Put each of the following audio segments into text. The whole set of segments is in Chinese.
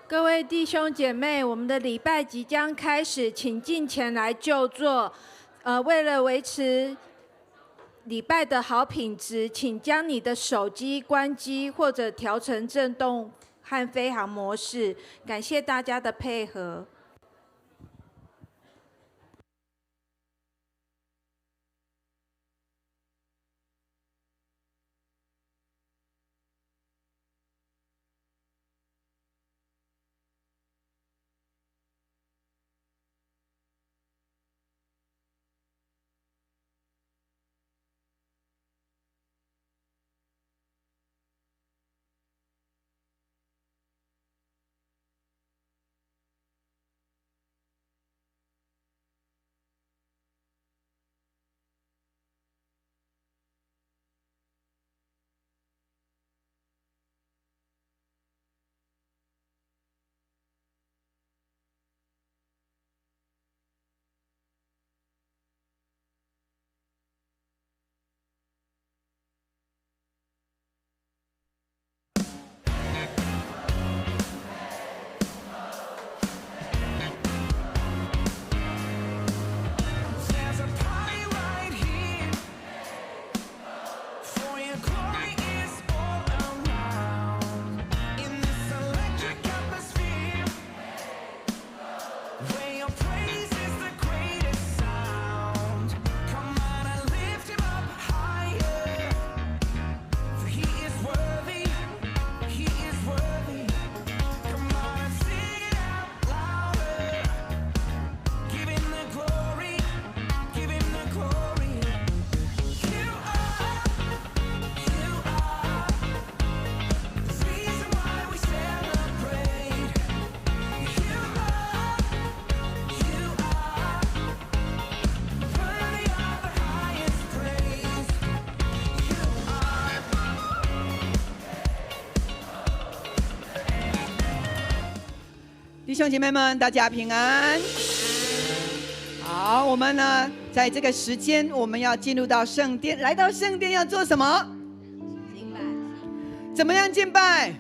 各位弟兄姐妹，我们的礼拜即将开始，请进前来就座。为了维持礼拜的好品质，请将你的手机关机或者调成震动和飞行模式。感谢大家的配合。弟兄姐妹们，大家平安。好，我们呢，在这个时间，我们要进入到圣殿。来到圣殿要做什么？敬拜。怎么样敬拜？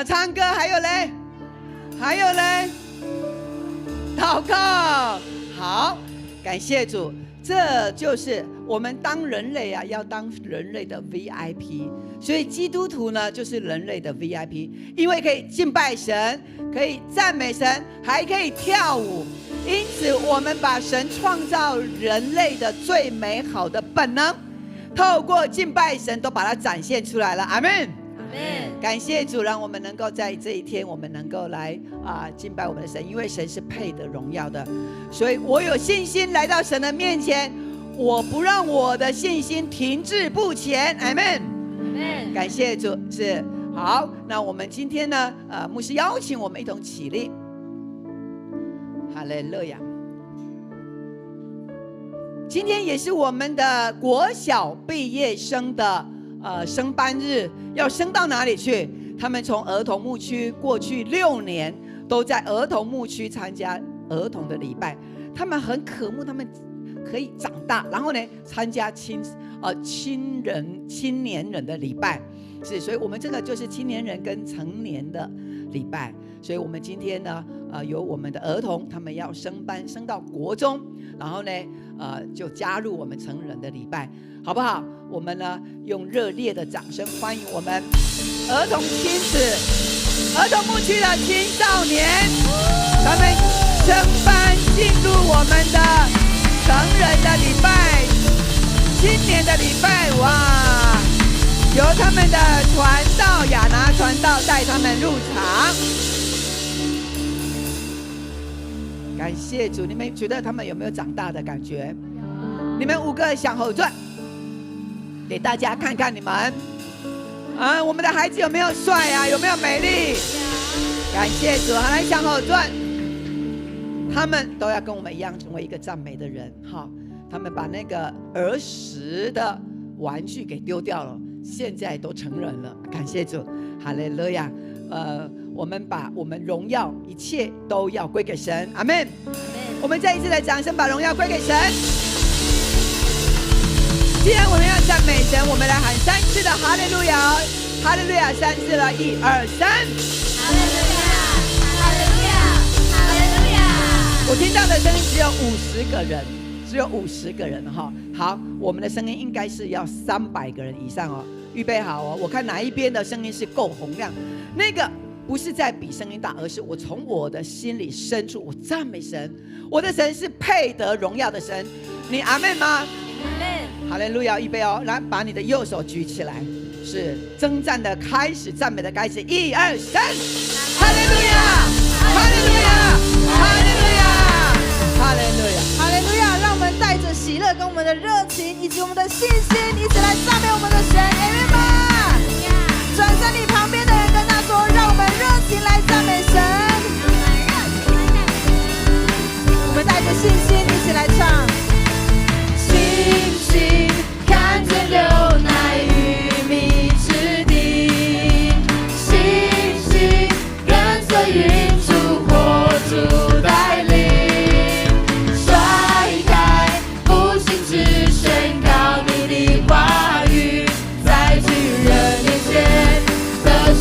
唱歌，还有嘞，祷告。好，感谢主。这就是我们当人类啊，要当人类的 VIP。所以基督徒呢，就是人类的 VIP， 因为可以敬拜神，可以赞美神，还可以跳舞。因此，我们把神创造人类的最美好的本能，透过敬拜神，都把它展现出来了。阿们。感谢主，让我们能够在这一天，我们能够来敬拜我们的神，因为神是配得荣耀的。所以我有信心来到神的面前，我不让我的信心停滞不前。阿们。感谢主。是好，那我们今天呢，牧师邀请我们一同起立。哈利路亚。今天也是我们的国小毕业生的升班日，要升到哪里去？他们从儿童牧区过去6年都在儿童牧区参加儿童的礼拜，他们很渴慕他们可以长大，然后呢参加青年人的礼拜。是，所以我们这个就是青年人跟成年的礼拜。所以我们今天呢有我们的儿童，他们要升班升到国中，然后呢就加入我们成人的礼拜，好不好？我们呢用热烈的掌声欢迎我们儿童亲子儿童牧区的青少年，他们升班进入我们的成人的礼拜、青年的礼拜。哇，由他们的传道亚拿传道带他们入场。感谢主，你们觉得他们有没有长大的感觉？你们5个向后转，给大家看看你们我们的孩子有没有帅啊？有没有美丽？感谢主，好，来向后转。他们都要跟我们一样成为一个赞美的人。好，他们把那个儿时的玩具给丢掉了，现在都成人了。感谢主，哈利路亚。我们把我们荣耀一切都要归给神。阿们。我们再一次的掌声把荣耀归给神。既然我们要赞美神，我们来喊3次的哈利路亚，哈利路亚，3次了，1、2、3，哈利路亚。我听到的声音只有50个人，只有50个人哈。好，我们的声音应该是要300个人以上哦。预备好哦，我看哪一边的声音是够洪亮，那个不是在比声音大，而是我从我的心里深处，我赞美神，我的神是配得荣耀的神。你阿们吗？阿们。哈利路亚！预备哦，来把你的右手举起来，是征战的开始，赞美的开始。1、2、3，哈利路亚！哈利路亚！哈利路亚！哈利路亚！哈利路亚！让我们带着喜乐跟我们的热情以及我们的信心，一起来赞美我们的神，阿们吗？转身你旁边的人跟他说，让我们热情来赞美神。我们带着信心一起来唱。星星看见流奶与蜜之地，星星跟随云柱火柱带领，甩开不信只宣告你的话语，在巨人面前得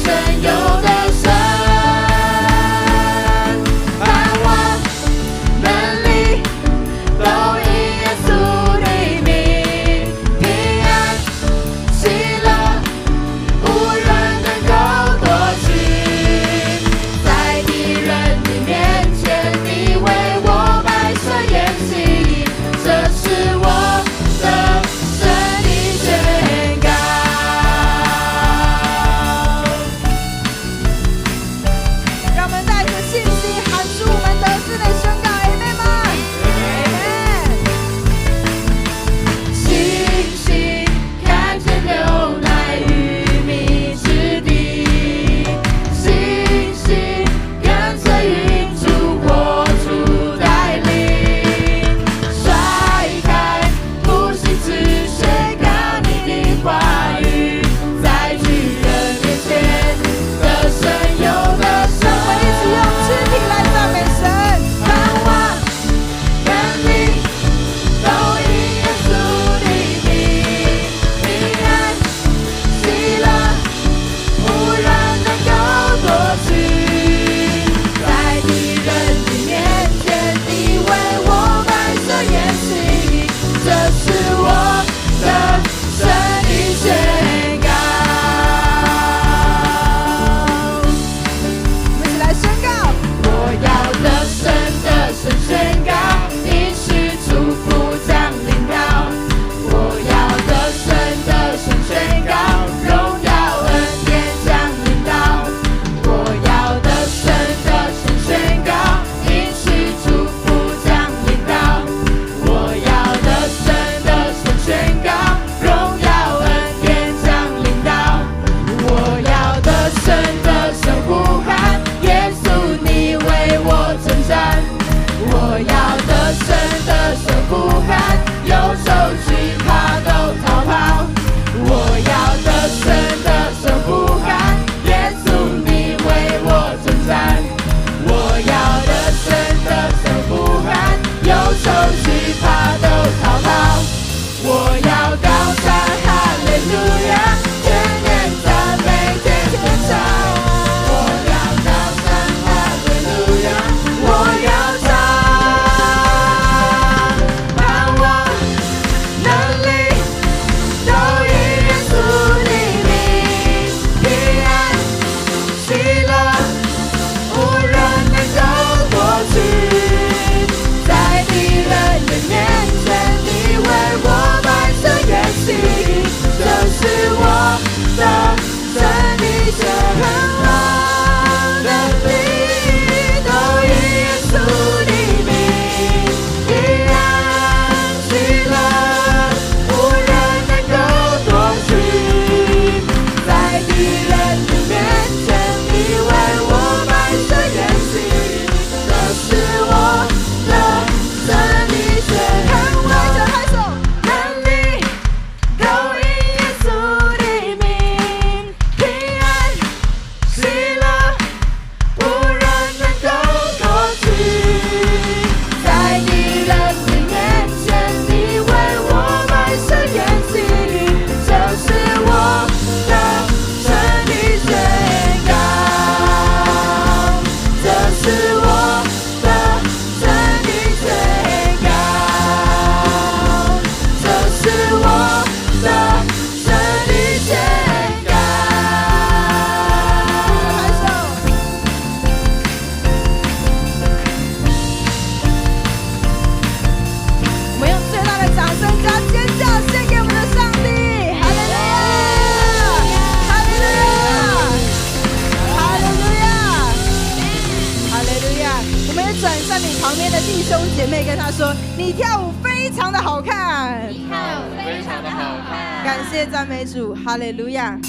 兄姐妹跟他说：“你跳舞非常的好看，你跳舞非常的好看。”感谢赞美主，哈利路亚！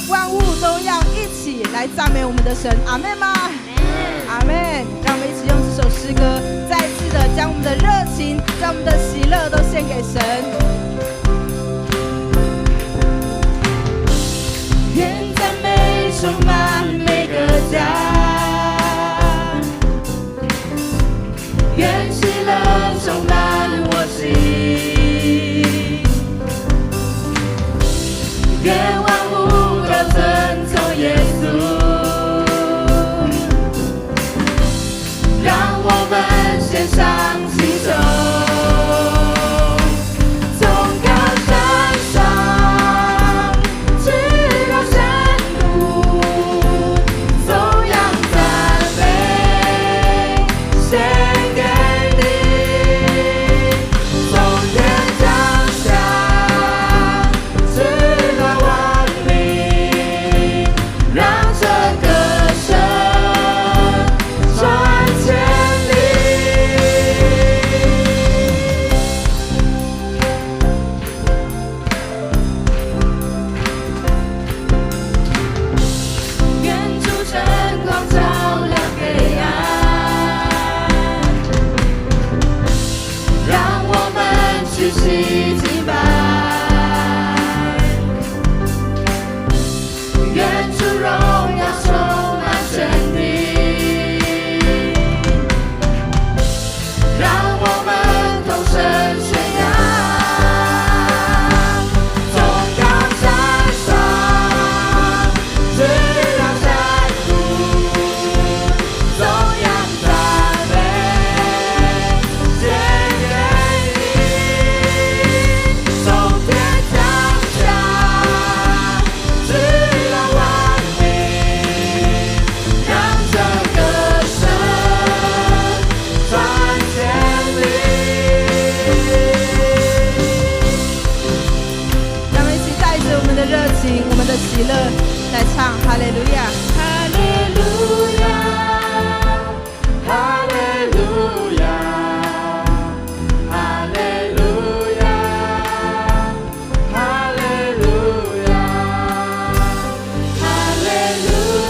万物都要一起来赞美我们的神，阿们吗？阿们！让我们一起用这首诗歌，再次的将我们的热情、将我们的喜乐都献给神。愿赞美充满每个家，愿喜乐充满我心，愿万物都遵从耶稣。让我们献上祈求，从高山上直到山谷，颂扬赞美献给你，从天降下直到万民，让这歌声传千里。愿主晨光照亮黑暗，让我们屈膝敬拜。愿主荣耀充满全地，让我们同声宣扬，从高山上直到山谷，颂扬赞美献给你，从天降下直到万民，让这歌声传千里。让我们一起带着我们的热情、我们的喜乐来唱哈利路亚。哈利路亚，哈利路亚，哈利路亚，哈利路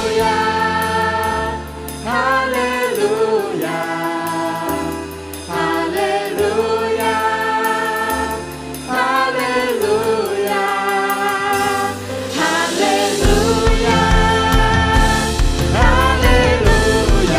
亚，哈利路亚，哈利路亚，哈利路亚，哈利路亚，哈利路亚。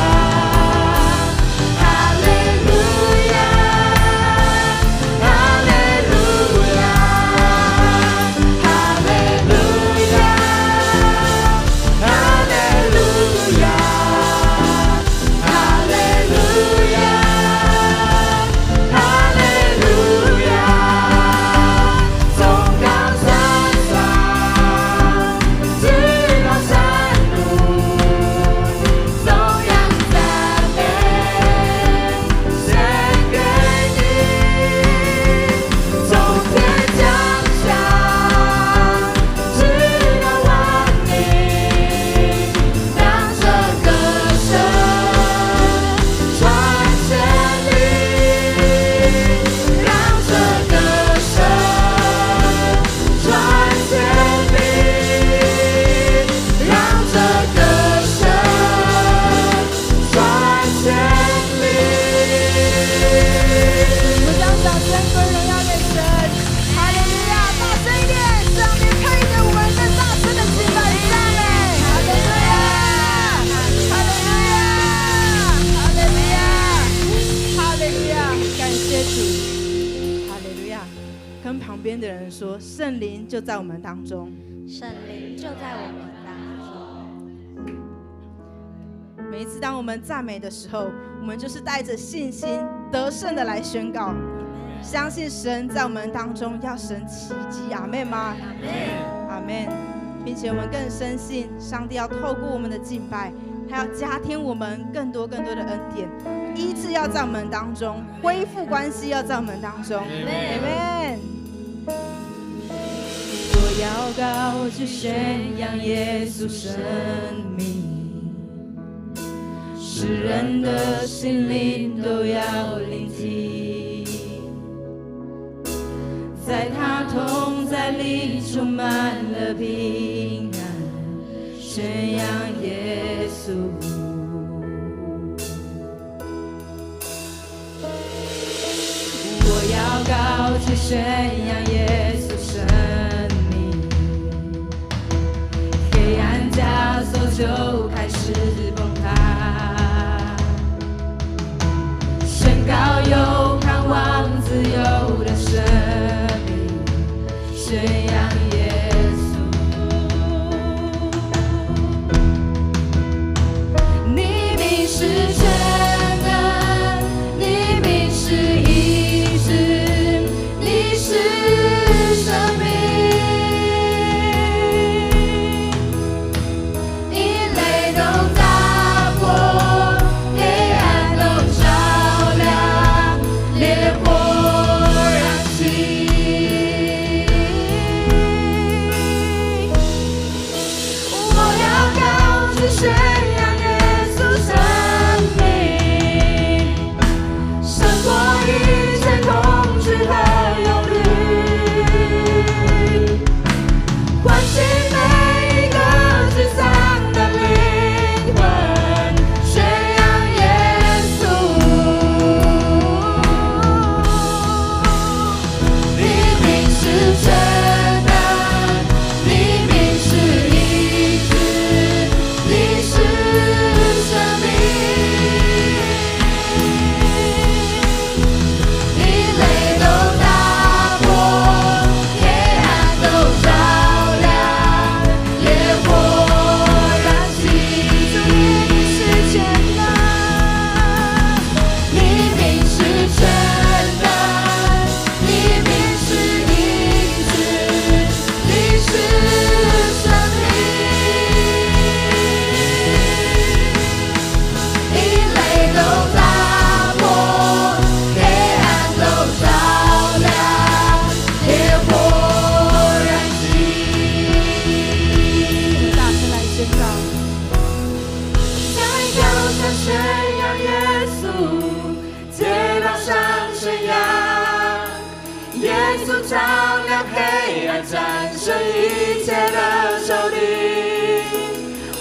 旁边的人说：“圣灵就在我们当中，圣灵就在我们当中。”每一次当我们赞美的时候，我们就是带着信心得胜的来宣告，相信神在我们当中要神奇迹，阿们吗？阿们，并且我们更深信上帝要透过我们的敬拜，他要加添我们更多更多的恩典，医治要在我们当中，恢复关系要在我们当中，阿们。我要高举宣扬耶稣生命，世人的心灵都要聆听。在他同在里充满了平安，宣扬耶稣。我要高举宣扬耶稣生命，黑暗枷锁就开始崩塌，宣告有盼望自由的生命，宣扬耶稣。你名是全能，你名是医治，你是生命。阴雷都打破，黑暗都照亮，烈火燃起。我要高举宣扬耶稣生命，胜过一切恐惧和忧虑，唤醒每一个沮丧的灵魂，宣扬耶稣。你名是全能，你名是医治，你是生命。阴雷都打破，黑暗都照亮，烈火燃起。你名是全能，你名是全能，你名是医治，你是生命。阴雷都打破，黑暗都照亮，烈火燃起。大声来宣告，在高山宣扬耶稣，街道上宣扬耶稣，照亮黑暗，战胜一切的仇敌。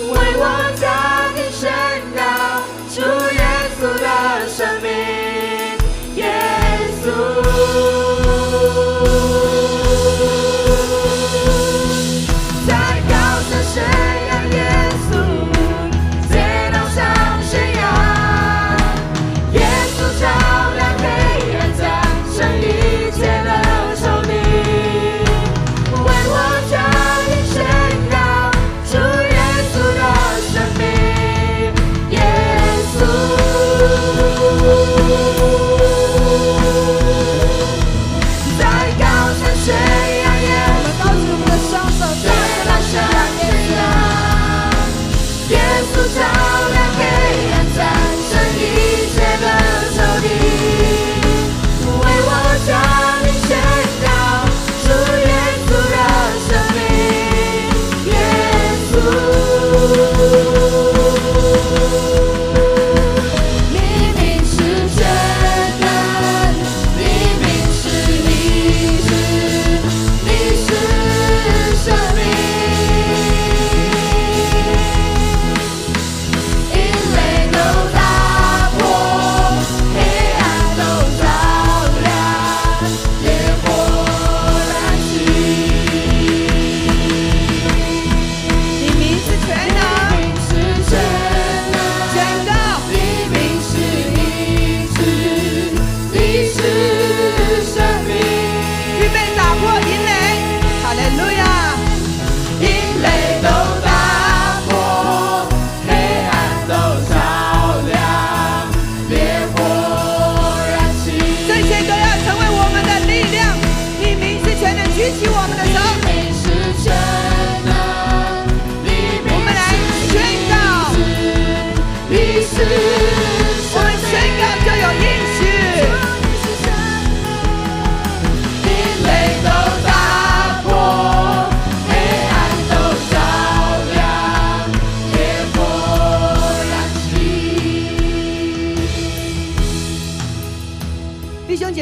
为我家庭宣告主耶稣的生命，耶稣。在高山宣扬耶稣，街道上宣扬耶稣，照亮黑暗，战胜一切的仇敌。为我家庭宣告主耶稣的生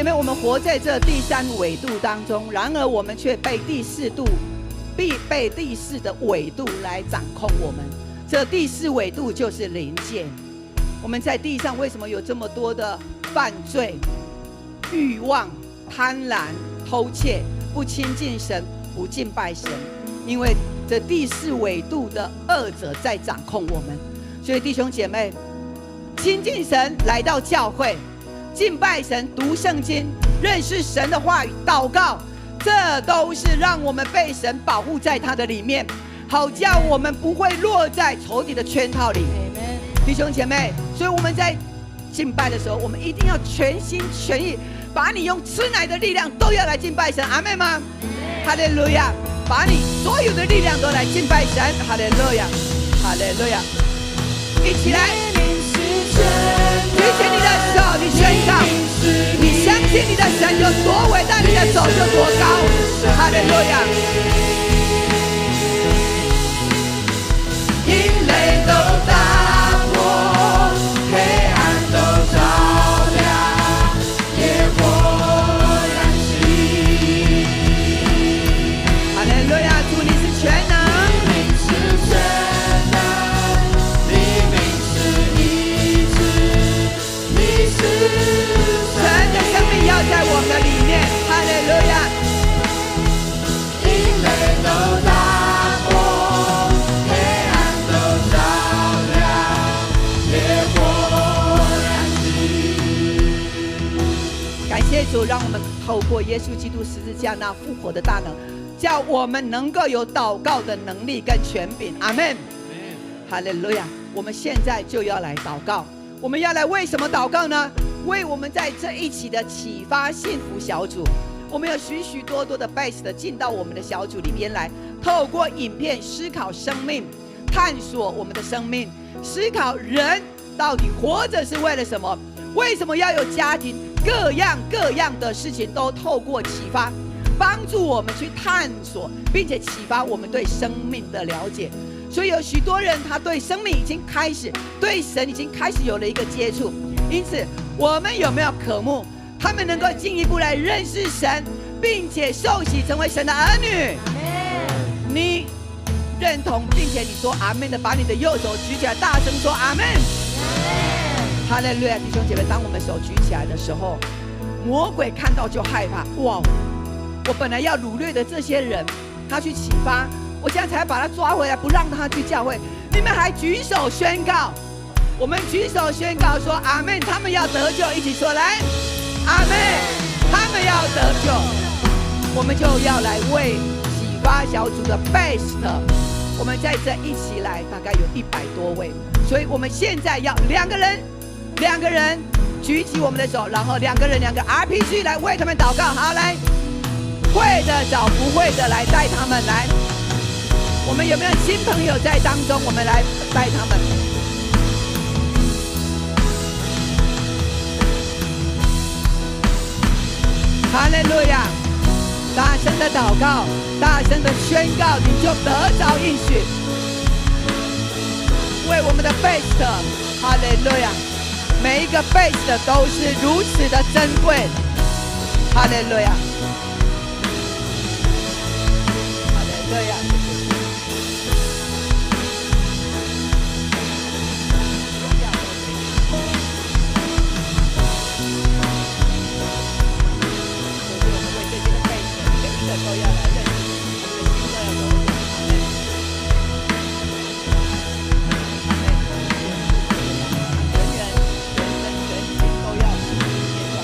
妹，我们活在这第三纬度当中，然而我们却被第四的纬度来掌控我们。这第四纬度就是灵界。我们在地上为什么有这么多的犯罪、欲望、贪婪、偷窃、不亲近神、不敬拜神？因为这第四纬度的恶者在掌控我们。所以弟兄姐妹，亲近神，来到教会敬拜神、读圣经、认识神的话语、祷告，这都是让我们被神保护在他的里面，好叫我们不会落在仇敌的圈套里。弟兄姐妹，所以我们在敬拜的时候，我们一定要全心全意，把你用吃奶的力量都要来敬拜神。阿们吗？哈利路亚！把你所有的力量都来敬拜神。哈利路亚，哈利路亚！一起来，举起你的手，你宣告，你相信你的神有多伟大，你的手就多高。哈利路亚！阴雷都打破，黑暗都照亮，烈火燃起。哈利路亚！主你是全能，你是全能，你名是医治，你是神的生命要在我们的里面。哈利路亚！阴雷都打破，黑暗都照亮，烈火燃起。感谢主，让我们透过耶稣基督十字架那复活的大能，叫我们能够有祷告的能力跟权柄。阿们。哈利路亚！我们现在就要来祷告。我们要来为什么祷告呢？为我们在这一期的启发幸福小组，我们有许许多多的 base 的进到我们的小组里边来，透过影片思考生命，探索我们的生命，思考人到底活着是为了什么？为什么要有家庭？各样的事情都透过启发，帮助我们去探索，并且启发我们对生命的了解。所以有许多人他对生命已经开始，对神已经开始有了一个接触。因此我们有没有渴慕他们能够进一步来认识神，并且受洗成为神的儿女？你认同并且你说阿们的，把你的右手举起来，大声说阿们。哈利路亚！弟兄姐妹，当我们手举起来的时候，魔鬼看到就害怕。哇！我本来要掳掠的这些人，他去启发，我现在才把他抓回来，不让他去教会。你们还举手宣告，我们举手宣告说阿们，他们要得救，一起说来，阿们，他们要得救。我们就要来为启发小组的 best， 我们在这一起来，大概有100多位，所以我们现在要两个人举起我们的手，然后两个 RPG 来为他们祷告。好，来，会的找不会的来带他们来。我们有没有新朋友在当中？我们来带他们。哈利路亚！大声的祷告，大声的宣告，你就得着应许。为我们的 best， 哈利路亚！每一个 best 都是如此的珍贵。哈利路亚！哈利路亚！都要来认识我们的心都要柔软。全人、全身、全心都要变壮。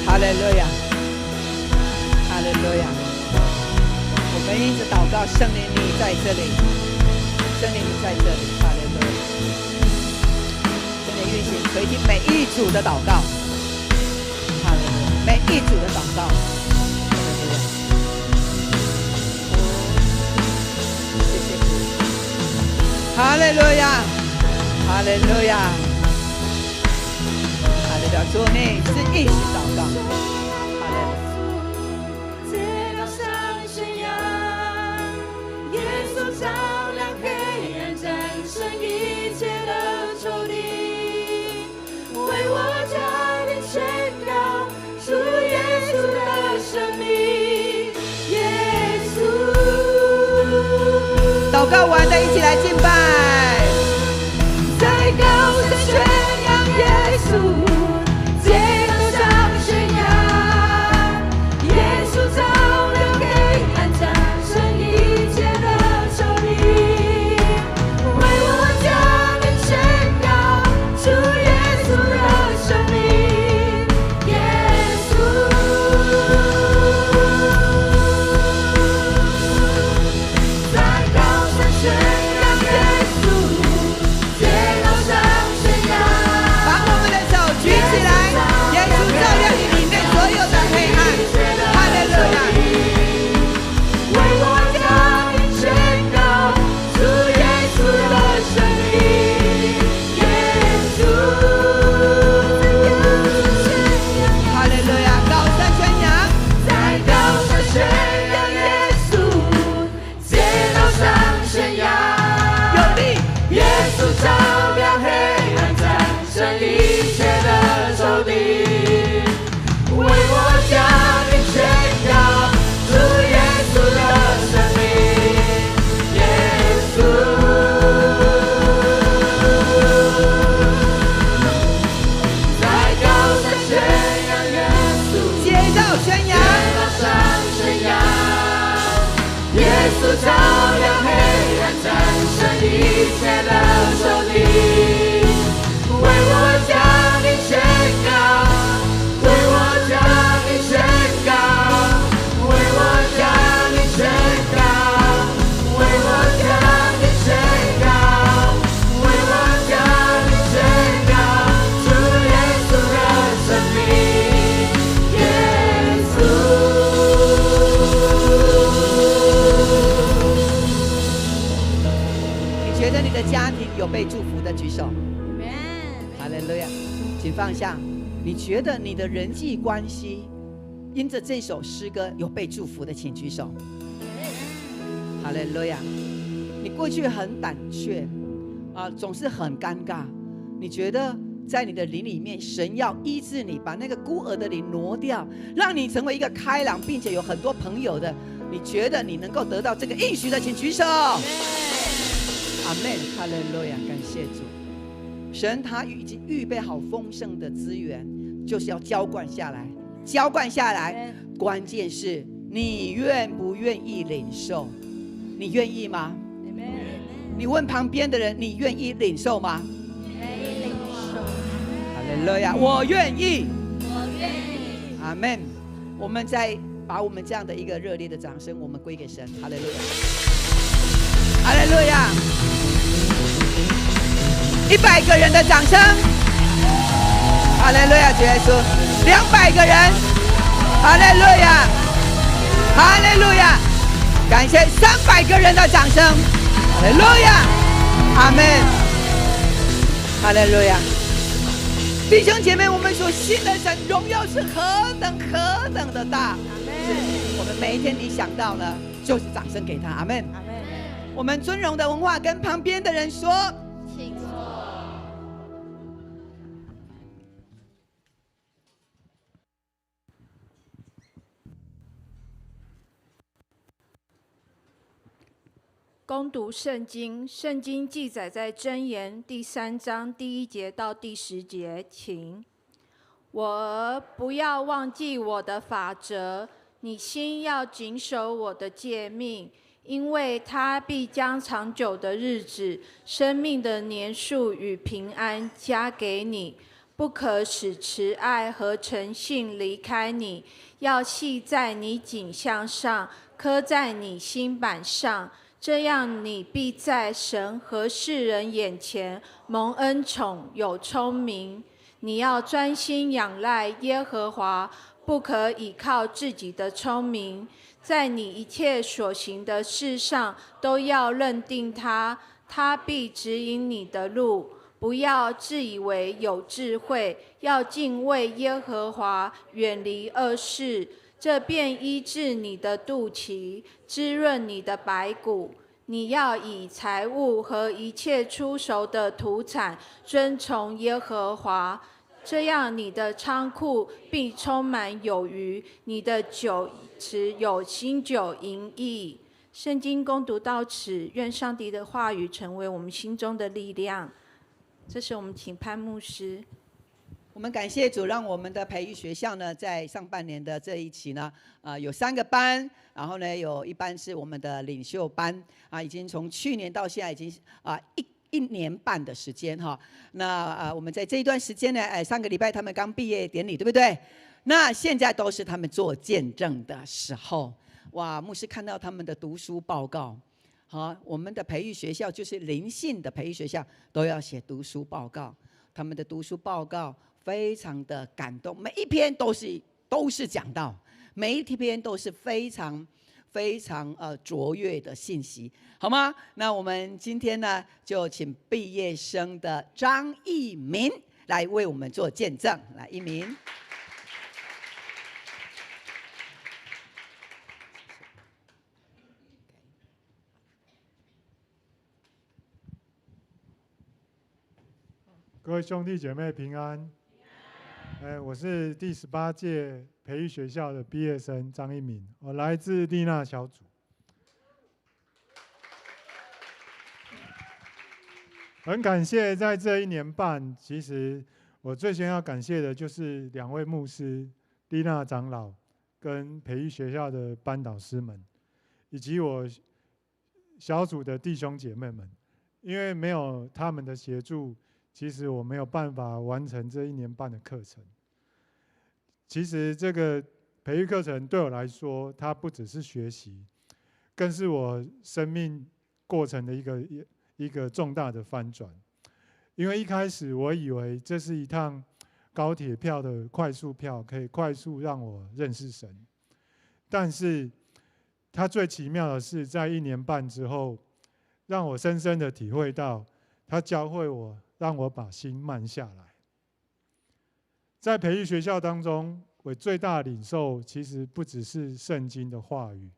哈利路亚，哈利路亚！我们一直祷告，圣灵你在这里，圣灵你在这里，哈利路亚！圣灵运行，垂听每一组的祷告，哈利路亚！每一组的祷告，哈利路亚！谢谢主，哈利路亚，哈利路亚！的主，你是应许祷告。街道上宣扬，耶稣照亮黑暗，战胜一切的仇敌，为我家庭宣告属耶稣的生命。耶稣，祷告完的一起来敬拜。在高山宣扬耶稣，街道上宣扬，耶稣照亮黑暗，战胜一切的仇敌，为我家庭宣告属耶稣的生命。耶稣，在高山宣扬耶稣，街道上宣扬。把我们的手举起来，耶稣照亮你里面所有的黑暗。哈利路亚！为我家庭宣告主耶稣的生命。耶稣，哈利路亚！高山宣扬，在高山宣扬耶稣，街道上宣扬。有力。耶稣照亮黑暗，战胜一切的仇敌，为我家庭宣告主耶稣的生命。耶稣，在高山宣扬耶稣，街道宣扬，街道上宣扬，耶稣照亮黑暗，战胜一切的仇敌，为我家庭宣告，为我家庭宣告，为我家庭宣告，为我家庭宣告，为我家庭宣告主耶稣的生命。耶稣，你觉得你的家庭有被祝福的举手。哈利路亚！请放下。你觉得你的人际关系因着这首诗歌有被祝福的，请举手。哈利路亚！你过去很胆怯总是很尴尬。你觉得在你的灵里面，神要医治你，把那个孤儿的灵挪掉，让你成为一个开朗并且有很多朋友的。你觉得你能够得到这个应许的，请举手。阿门，哈利路亚！感谢主，神他已经预备好丰盛的资源，就是要浇灌下来。浇灌下来，关键是你愿不愿意领受？你愿意吗？你问旁边的人，你愿意领受吗？哈利路亚！我愿意，我愿意。阿门。我们再把我们这样的一个热烈的掌声，我们归给神。哈利路亚！哈利路亚！100个人的掌声，哈利路亚！主耶稣，200个人，哈利路亚，哈利路亚！感谢300个人的掌声，哈利路亚，阿门，哈利路亚！弟兄姐妹，我们所信的神荣耀是何等的大，是我们每一天你想到了，就是掌声给他，阿门。我们尊荣的文化跟旁边的人说，请坐。攻读圣经，圣经记载在箴言第3章第1节到第10节，请。我儿，不要忘记我的法则，你心要谨守我的诫命，因为他必将长久的日子、生命的年数与平安加给你。不可使慈爱和诚信离开你，要系在你颈项上，刻在你心板上。这样，你必在神和世人眼前蒙恩宠，有聪明。你要专心仰赖耶和华，不可倚靠自己的聪明。在你一切所行的事上，都要认定他，他必指引你的路。不要自以为有智慧，要敬畏耶和华，远离恶事，这便医治你的肚脐，滋润你的白骨。你要以财物和一切出熟的土产遵从耶和华，这样你的仓库必充满有余，你的酒池有新酒盈溢。圣经攻读到此，愿上帝的话语成为我们心中的力量。这是我们请潘牧师。我们感谢主，让我们的培育学校呢，在上半年的这一期呢，有3个班，然后呢，有一班是我们的领袖班，已经从去年到现在已经一年半的时间哈。那我们在这一段时间呢，上个礼拜他们刚毕业典礼，对不对？那现在都是他们做见证的时候。哇，牧师看到他们的读书报告，好，我们的培育学校就是灵性的培育学校，都要写读书报告。他们的读书报告非常的感动，每一篇都是讲道，每一篇都是非常卓越的信息，好吗？那我们今天呢，就请毕业生的张一鸣来为我们做见证。来，一鸣。各位兄弟姐妹平安。我是第18届培育学校的毕业生张一鸣，我来自丽娜小组。很感谢在这1年半，其实我最先要感谢的就是2位牧师、丽娜长老跟培育学校的班导师们，以及我小组的弟兄姐妹们，因为没有他们的协助，其实我没有办法完成这1年半的课程。其实这个培育课程对我来说，它不只是学习，更是我生命过程的一个重大的翻转。因为一开始我以为这是一趟高铁票的快速票，可以快速让我认识神。但是它最奇妙的是，在1年半之后，让我深深的体会到，它教会我，让我把心慢下来。在培育学校当中，我最大的领受其实不只是圣经的话语，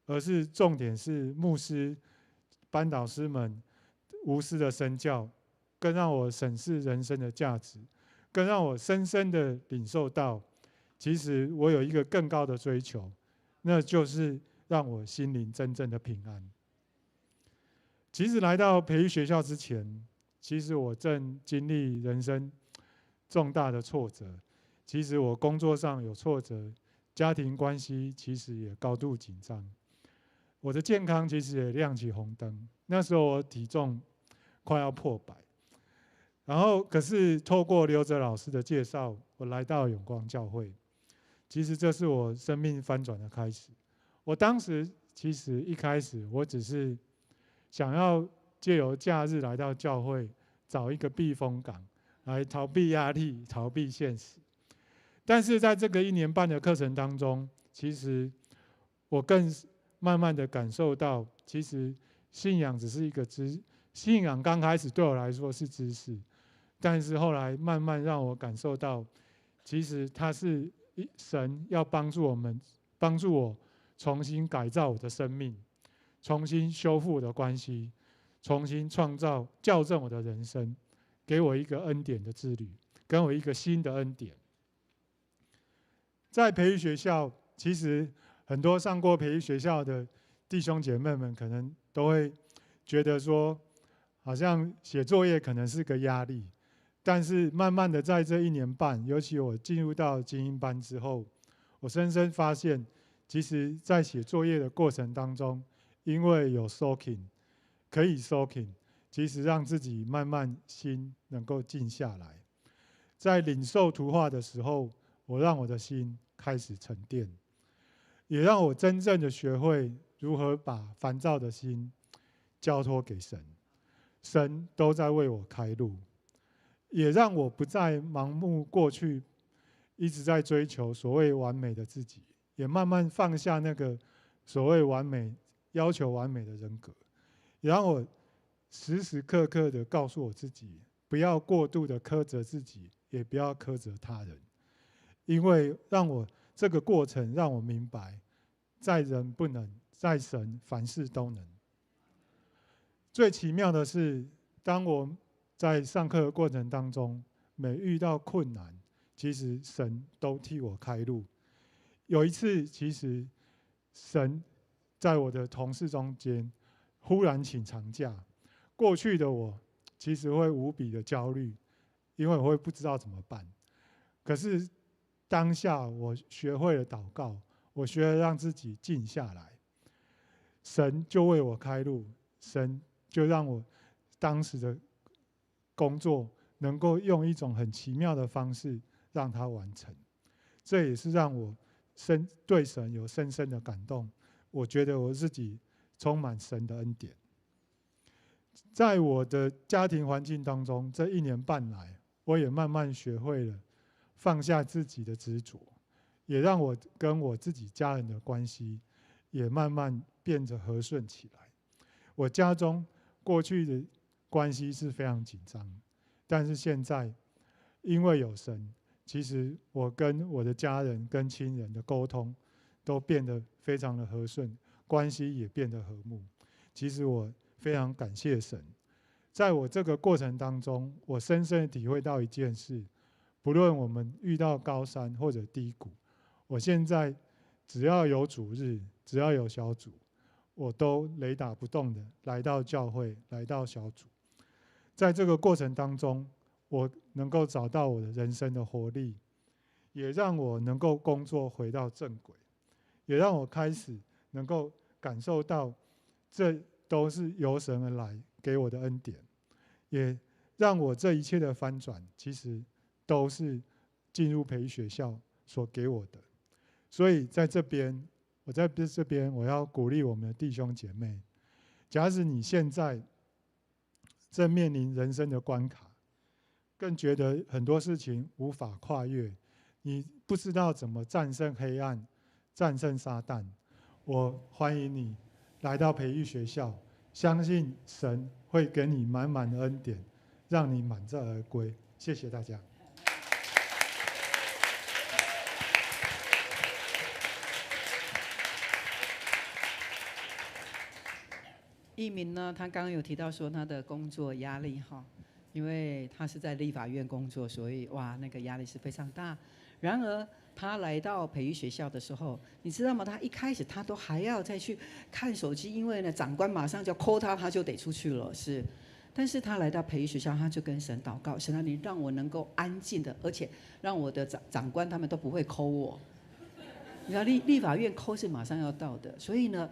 而是重点是牧师、班导师们无私的身教，更让我审视人生的价值，更让我深深的领受到，其实我有一个更高的追求，那就是让我心灵真正的平安。其实来到培育学校之前，其实我正经历人生重大的挫折。其实我工作上有挫折，家庭关系其实也高度紧张，我的健康其实也亮起红灯。那时候我体重快要破100，然后可是透过刘哲老师的介绍，我来到永光教会。其实这是我生命翻转的开始。我当时其实一开始我只是想要借由假日来到教会，找一个避风港，来逃避压力，逃避现实。但是在这个1年半的课程当中，其实我更慢慢的感受到，其实信仰只是一个信仰刚开始对我来说是知识，但是后来慢慢让我感受到，其实它是神要帮助我重新改造我的生命，重新修复我的关系，重新创造校正我的人生，给我一个恩典的之旅，给我一个新的恩典。在培育学校，其实很多上过培育学校的弟兄姐妹们可能都会觉得说，好像写作业可能是个压力。但是慢慢的在这1年半，尤其我进入到精英班之后，我深深发现，其实在写作业的过程当中，因为有 soaking， 可以 soaking， 其实让自己慢慢心能够静下来。在领受图画的时候，我让我的心开始沉淀，也让我真正的学会如何把烦躁的心交托给神，神都在为我开路，也让我不再盲目过去一直在追求所谓完美的自己，也慢慢放下那个所谓完美、要求完美的人格，也让我时时刻刻的告诉我自己，不要过度的苛责自己，也不要苛责他人，因为这个过程让我明白，在人不能，在神凡事都能。最奇妙的是，当我在上课的过程当中，每遇到困难，其实神都替我开路。有一次，其实神在我的同事中间忽然请长假，过去的我其实会无比的焦虑，因为我会不知道怎么办。可是当下我学会了祷告，我学会让自己静下来，神就为我开路，神就让我当时的工作能够用一种很奇妙的方式让它完成。这也是让我对神有深深的感动。我觉得我自己充满神的恩典。在我的家庭环境当中，这1年半来，我也慢慢学会了放下自己的执着，也让我跟我自己家人的关系也慢慢变得和顺起来。我家中过去的关系是非常紧张，但是现在因为有神，其实我跟我的家人跟亲人的沟通都变得非常的和顺，关系也变得和睦。其实我非常感谢神。在我这个过程当中，我深深的体会到一件事，不论我们遇到高山或者低谷，我现在只要有主日，只要有小组，我都雷打不动的来到教会，来到小组。在这个过程当中，我能够找到我的人生的活力，也让我能够工作回到正轨，也让我开始能够感受到这都是由神而来给我的恩典，也让我这一切的翻转其实都是进入培育学校所给我的。所以在这边我要鼓励我们的弟兄姐妹，假使你现在正面临人生的关卡，更觉得很多事情无法跨越，你不知道怎么战胜黑暗，战胜撒旦，我欢迎你来到培育学校，相信神会给你满满的恩典，让你满载而归。谢谢大家。一鸣呢，他刚刚有提到说他的工作压力哈，因为他是在立法院工作，所以哇，那个压力是非常大。然而他来到培育学校的时候，你知道吗？他一开始他都还要再去看手机，因为呢长官马上就 call 他，他就得出去了。是，但是他来到培育学校，他就跟神祷告：神啊，你让我能够安静的，而且让我的长官他们都不会 call 我。你知道立法院 call 是马上要到的，所以呢。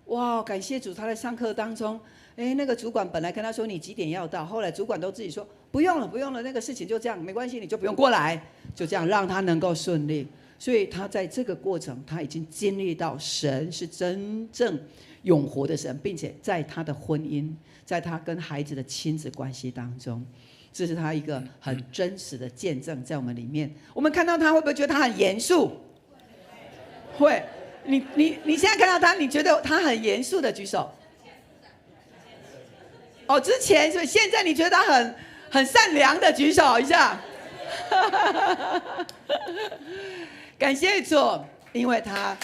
哇，感谢主！他在上课当中，那个主管本来跟他说你几点要到，后来主管都自己说不用了，不用了，那个事情就这样，没关系，你就不用过来，就这样让他能够顺利。所以他在这个过程，他已经经历到神是真正永活的神，并且在他的婚姻，在他跟孩子的亲子关系当中，这是他一个很真实的见证，在我们里面，我们看到他会不会觉得他很严肃？会。你现在看到他，你觉得他很严肃的举手。哦，之前所以现在你觉得他很善良的举手一下。感谢主，因为他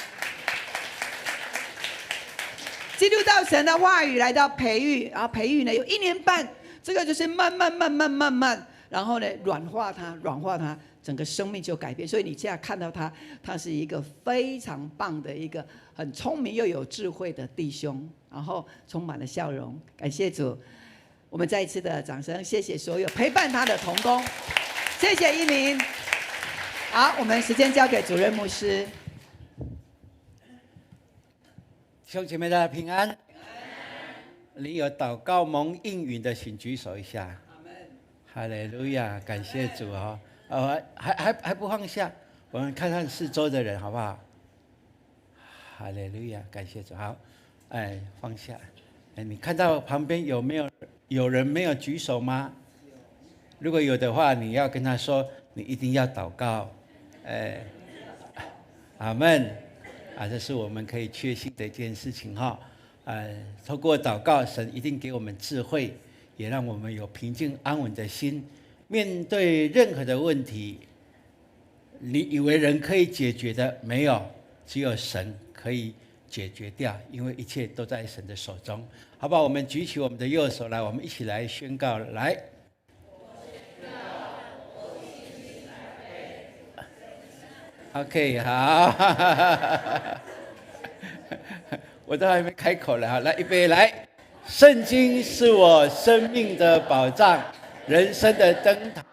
进入到神的话语，来到培育，然后培育呢有1年半，这个就是慢慢，然后呢软化他。整个生命就改变，所以你现在看到他是一个非常棒的一个很聪明又有智慧的弟兄，然后充满了笑容。感谢主，我们再一次的掌声，谢谢所有陪伴他的同工，谢谢一鸣。好，我们时间交给主任牧师。弟兄姐妹大家平安。你有祷告蒙应允的，请举手一下。哈利路亚，感谢主啊！还不放下，我们看看四周的人好不好？哈利路亚，感谢主。好，放下。你看到旁边有人没有举手吗？如果有的话，你要跟他说，你一定要祷告。阿们。这是我们可以确信的一件事情哈。透过祷告，神一定给我们智慧，也让我们有平静安稳的心，面对任何的问题，你以为人可以解决的，没有，只有神可以解决掉，因为一切都在神的手中。好不好？我们举起我们的右手来，我们一起来宣告，来。OK， 好，我都还没开口了，好，来，预备，来。圣经是我生命的保障，人生的灯塔，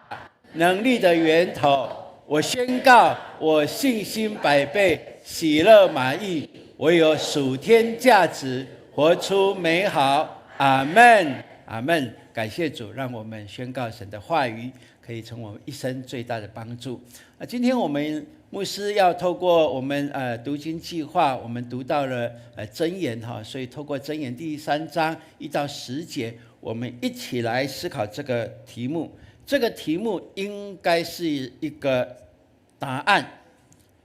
能力的源头。我宣告，我信心百倍，喜乐满溢，我有属天价值，活出美好。阿们，阿们。感谢主，让我们宣告神的话语，可以成为我们一生最大的帮助。今天我们牧师要透过我们读经计划，我们读到了箴言哈，所以透过箴言第3章1到10节，我们一起来思考这个题目。这个题目应该是一个答案，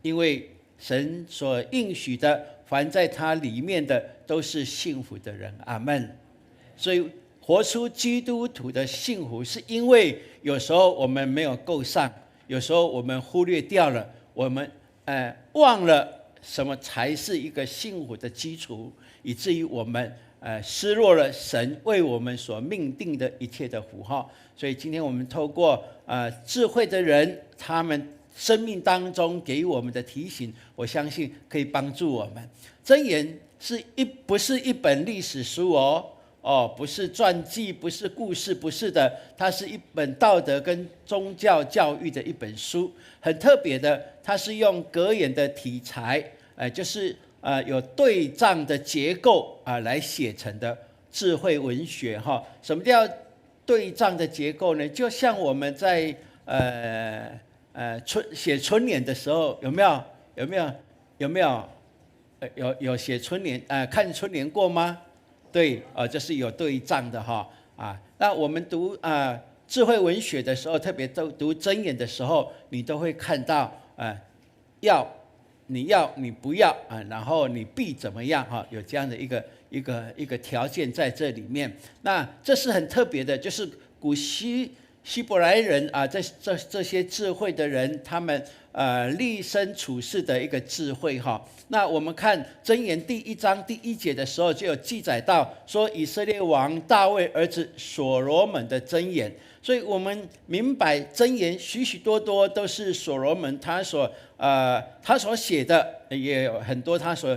因为神所应许的，凡在他里面的都是幸福的人。阿们。所以活出基督徒的幸福，是因为有时候我们没有够上，有时候我们忽略掉了，我们忘了什么才是一个幸福的基础，以至于我们失落了神为我们所命定的一切的福哈。所以今天我们透过智慧的人，他们生命当中给予我们的提醒，我相信可以帮助我们。箴言不是一本历史书不是传记，不是故事，不是的，它是一本道德跟宗教教育的一本书。很特别的，它是用格言的题材，就是有对仗的结构来写成的智慧文学哈。什么叫对仗的结构呢？就像我们在写春联的时候，有没有写春联看春联过吗？对，就是有对仗的哈那我们读智慧文学的时候，特别读箴言的时候，你都会看到你不要然后你必怎么样有这样的一个条件在这里面。那这是很特别的，就是古希伯来人这些智慧的人，他们立身处世的一个智慧哈。那我们看箴言第1章第1节的时候，就有记载到说以色列王大卫儿子所罗门的箴言。所以我们明白箴言许许多多都是所罗门他所写的，也有很多他所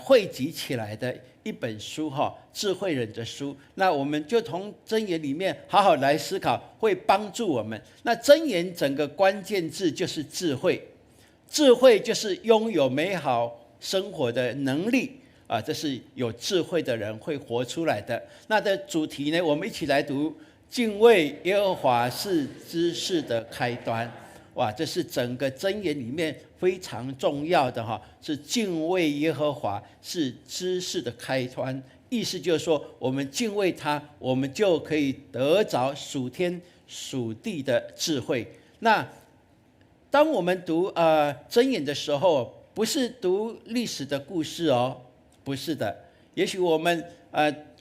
汇集起来的一本书智慧人的书。那我们就从箴言里面好好来思考，会帮助我们。那箴言整个关键字就是智慧，智慧就是拥有美好生活的能力这是有智慧的人会活出来的。那的主题呢，我们一起来读：敬畏耶和华是知识的开端。哇，这是整个箴言里面非常重要的是敬畏耶和华是知识的开端。意思就是说，我们敬畏他，我们就可以得着属天属地的智慧。那当我们读箴言的时候，不是读历史的故事不是的。也许我们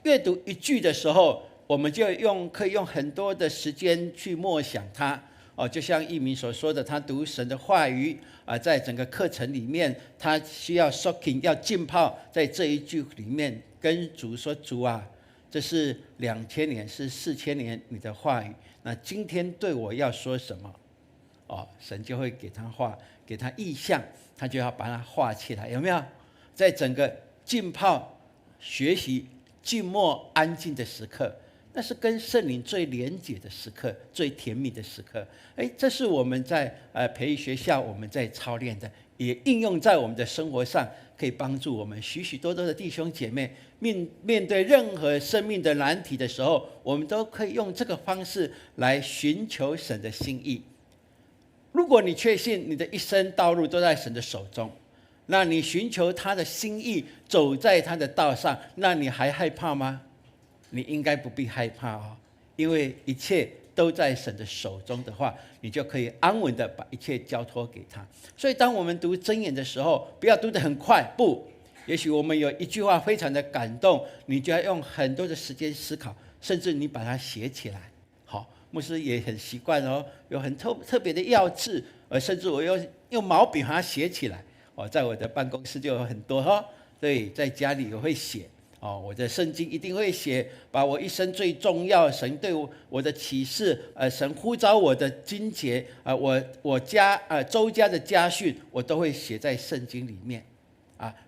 阅读一句的时候，我们就可以用很多的时间去默想它就像一鸣所说的，他读神的话语在整个课程里面，他需要 soaking 要浸泡在这一句里面，跟主说：主啊，这是2000年是4000年你的话语，那今天对我要说什么神就会给他话，给他意象，他就要把它画起来。有没有在整个浸泡学习静默安静的时刻，那是跟圣灵最连结的时刻，最甜蜜的时刻。这是我们在培育学校我们在操练的，也应用在我们的生活上，可以帮助我们许许多多的弟兄姐妹面对任何生命的难题的时候，我们都可以用这个方式来寻求神的心意。如果你确信你的一生道路都在神的手中，那你寻求他的心意，走在他的道上，那你还害怕吗？你应该不必害怕因为一切都在神的手中的话，你就可以安稳的把一切交托给他。所以当我们读箴言的时候，不要读得很快，不，也许我们有一句话非常的感动，你就要用很多的时间思考，甚至你把它写起来。好，牧师也很习惯哦，有很特别的要字，甚至我用毛笔把它写起来。在我的办公室就有很多哈，对，在家里我会写。我的圣经一定会写，把我一生最重要神对我的启示，神呼召我的经节，我家周家的家训，我都会写在圣经里面，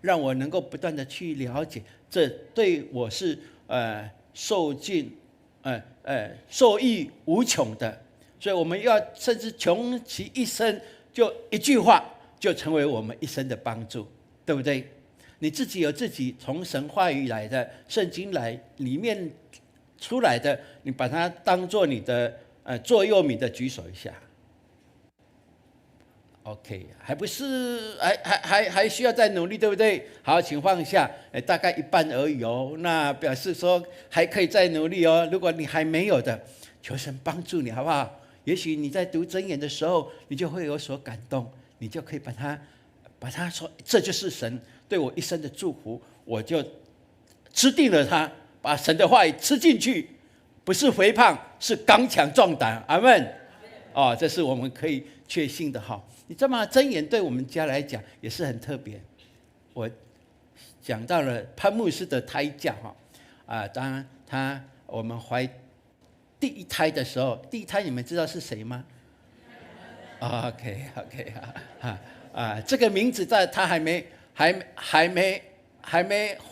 让我能够不断的去了解，这对我是受益无穷的。所以我们要甚至穷其一生，就一句话就成为我们一生的帮助，对不对？你自己有自己从神话语来的，圣经里面出来的，你把它当做你的座右铭的，举手一下。OK， 还不是还需要再努力，对不对？好，请放下，大概一半而已哦。那表示说还可以再努力哦。如果你还没有的，求神帮助你，好不好？也许你在读箴言的时候，你就会有所感动，你就可以把它说，这就是神对我一生的祝福，我就吃定了它，把神的话语吃进去，不是肥胖，是刚强壮胆。阿们。这是我们可以确信的哈。你知道吗？箴言对我们家来讲也是很特别。我讲到了潘牧师的胎教哈，当我们怀第一胎的时候，第一胎你们知道是谁吗？OK 这个名字在他还没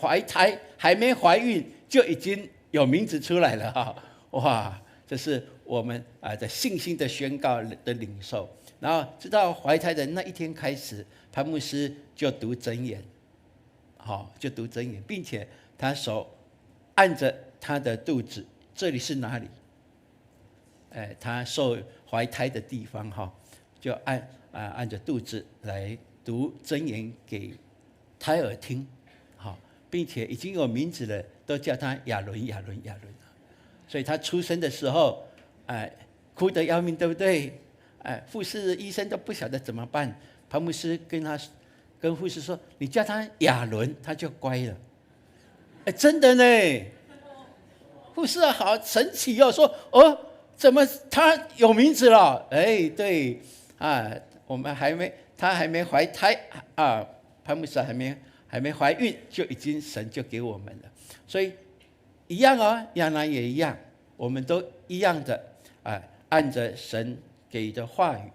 怀胎，还没怀孕就已经有名字出来了哈！哇，这是我们的信心的宣告的领受。然后直到怀胎的那一天开始，潘牧师就读箴言，就读箴言，并且他手按着他的肚子，这里是哪里？他受怀胎的地方哈，就按着肚子来读箴言给胎儿听，并且已经有名字了，都叫他亚伦。所以他出生的时候，哭得要命，对不对？护士医生都不晓得怎么办。潘牧师跟护士说：“你叫他亚伦，他就乖了。”真的呢，护士好神奇哦，说怎么他有名字了？对我们他还没怀胎潘牧师还没怀孕，就已经神就给我们了。所以一样亚南也一样，我们都一样的按着神给的话语，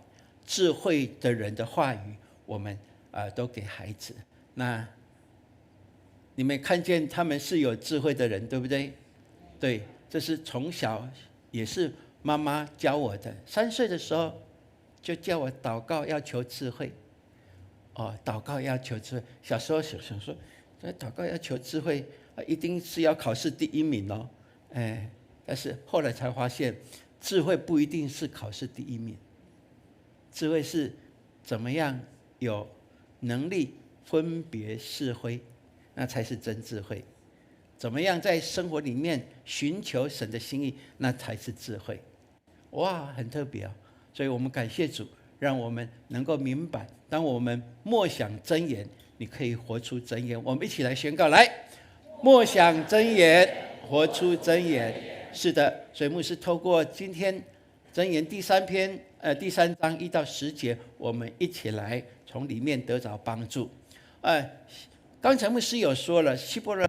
智慧的人的话语，我们都给孩子。那你们看见他们是有智慧的人，对不对？对，这是从小也是妈妈教我的。3岁的时候就叫我祷告要求智慧。祷告要求智慧。小时候想说，祷告要求智慧，一定是要考试第1名哦。但是后来才发现，智慧不一定是考试第1名，智慧是怎么样有能力分别是非，那才是真智慧。怎么样在生活里面寻求神的心意，那才是智慧。哇，很特别所以我们感谢主，让我们能够明白，当我们默想箴言，你可以活出箴言。我们一起来宣告，来，默想箴言，活出箴言。是的，所以牧师透过今天箴言第3篇第3章1到10节，我们一起来从里面得着帮助。刚才牧师有说了，希伯来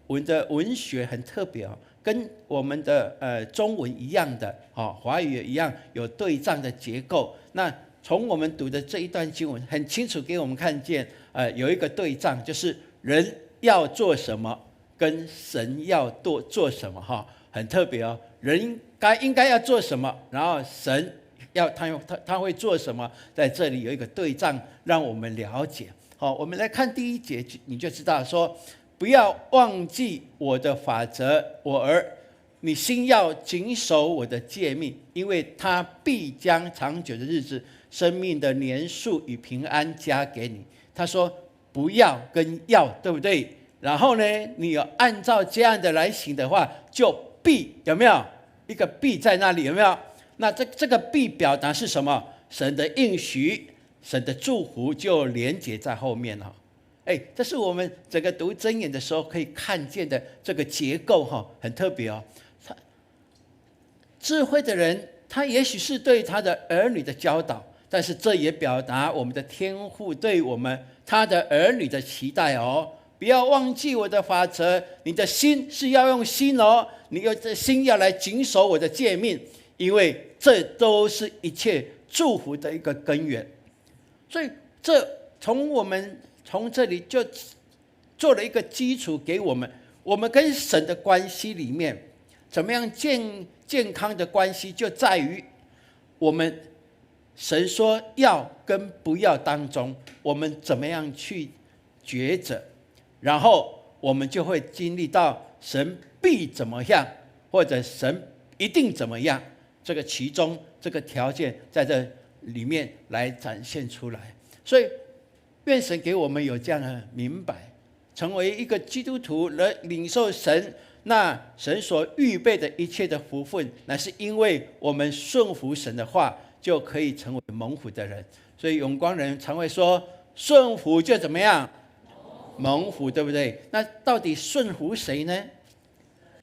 文的文学很特别跟我们的中文一样的华语也一样，有对仗的结构。那从我们读的这一段经文，很清楚给我们看见有一个对仗，就是人要做什么跟神要做什么很特别人应该要做什么，然后神他会做什么，在这里有一个对仗，让我们了解。我们来看第1节，你就知道说，不要忘记我的法则，我儿，你心要谨守我的诫命，因为他必将长久的日子、生命的年数与平安加给你。他说不要跟要，对不对？然后呢，你有按照这样的来行的话，就必，有没有一个必在那里？有没有？那这个必表达是什么？神的应许，神的祝福就连结在后面了。这是我们整个读箴言的时候可以看见的这个结构很特别哦。智慧的人，他也许是对他的儿女的教导，但是这也表达我们的天父对我们他的儿女的期待哦。不要忘记我的法则，你的心是要用心哦，你有这心要来谨守我的诫命，因为这都是一切祝福的一个根源。所以我们从这里就做了一个基础给我们，我们跟神的关系里面怎么样健康的关系，就在于我们神说要跟不要当中，我们怎么样去抉择，然后我们就会经历到神必怎么样，或者神一定怎么样，这个其中这个条件在这里面来展现出来。所以愿神给我们有这样的明白，成为一个基督徒来领受神那神所预备的一切的福分，乃是因为我们顺服神的话，就可以成为蒙福的人。所以永光人常会说，顺服就怎么样？蒙福，对不对？那到底顺服谁呢？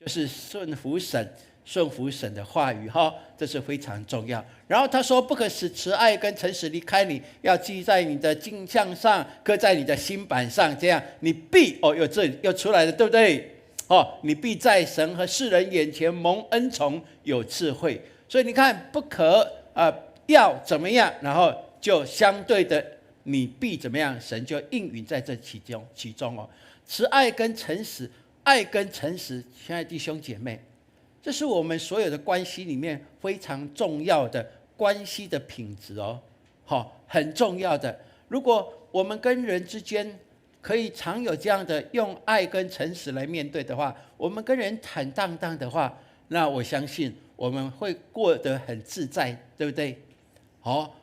就是顺服神，顺服神的话语这是非常重要。然后他说，不可使慈爱跟诚实离开你，要记在你的镜像上，刻在你的心板上，这样你必又出来了，对不对？你必在神和世人眼前蒙恩宠，有智慧。所以你看，不可要怎么样，然后就相对的你必怎么样，神就应允在这其中慈爱跟诚实，爱跟诚实，亲爱的弟兄姐妹，这是我们所有的关系里面非常重要的关系的品质很重要的。如果我们跟人之间可以常有这样的用爱跟诚实来面对的话，我们跟人坦荡荡的话，那我相信我们会过得很自在，对不对？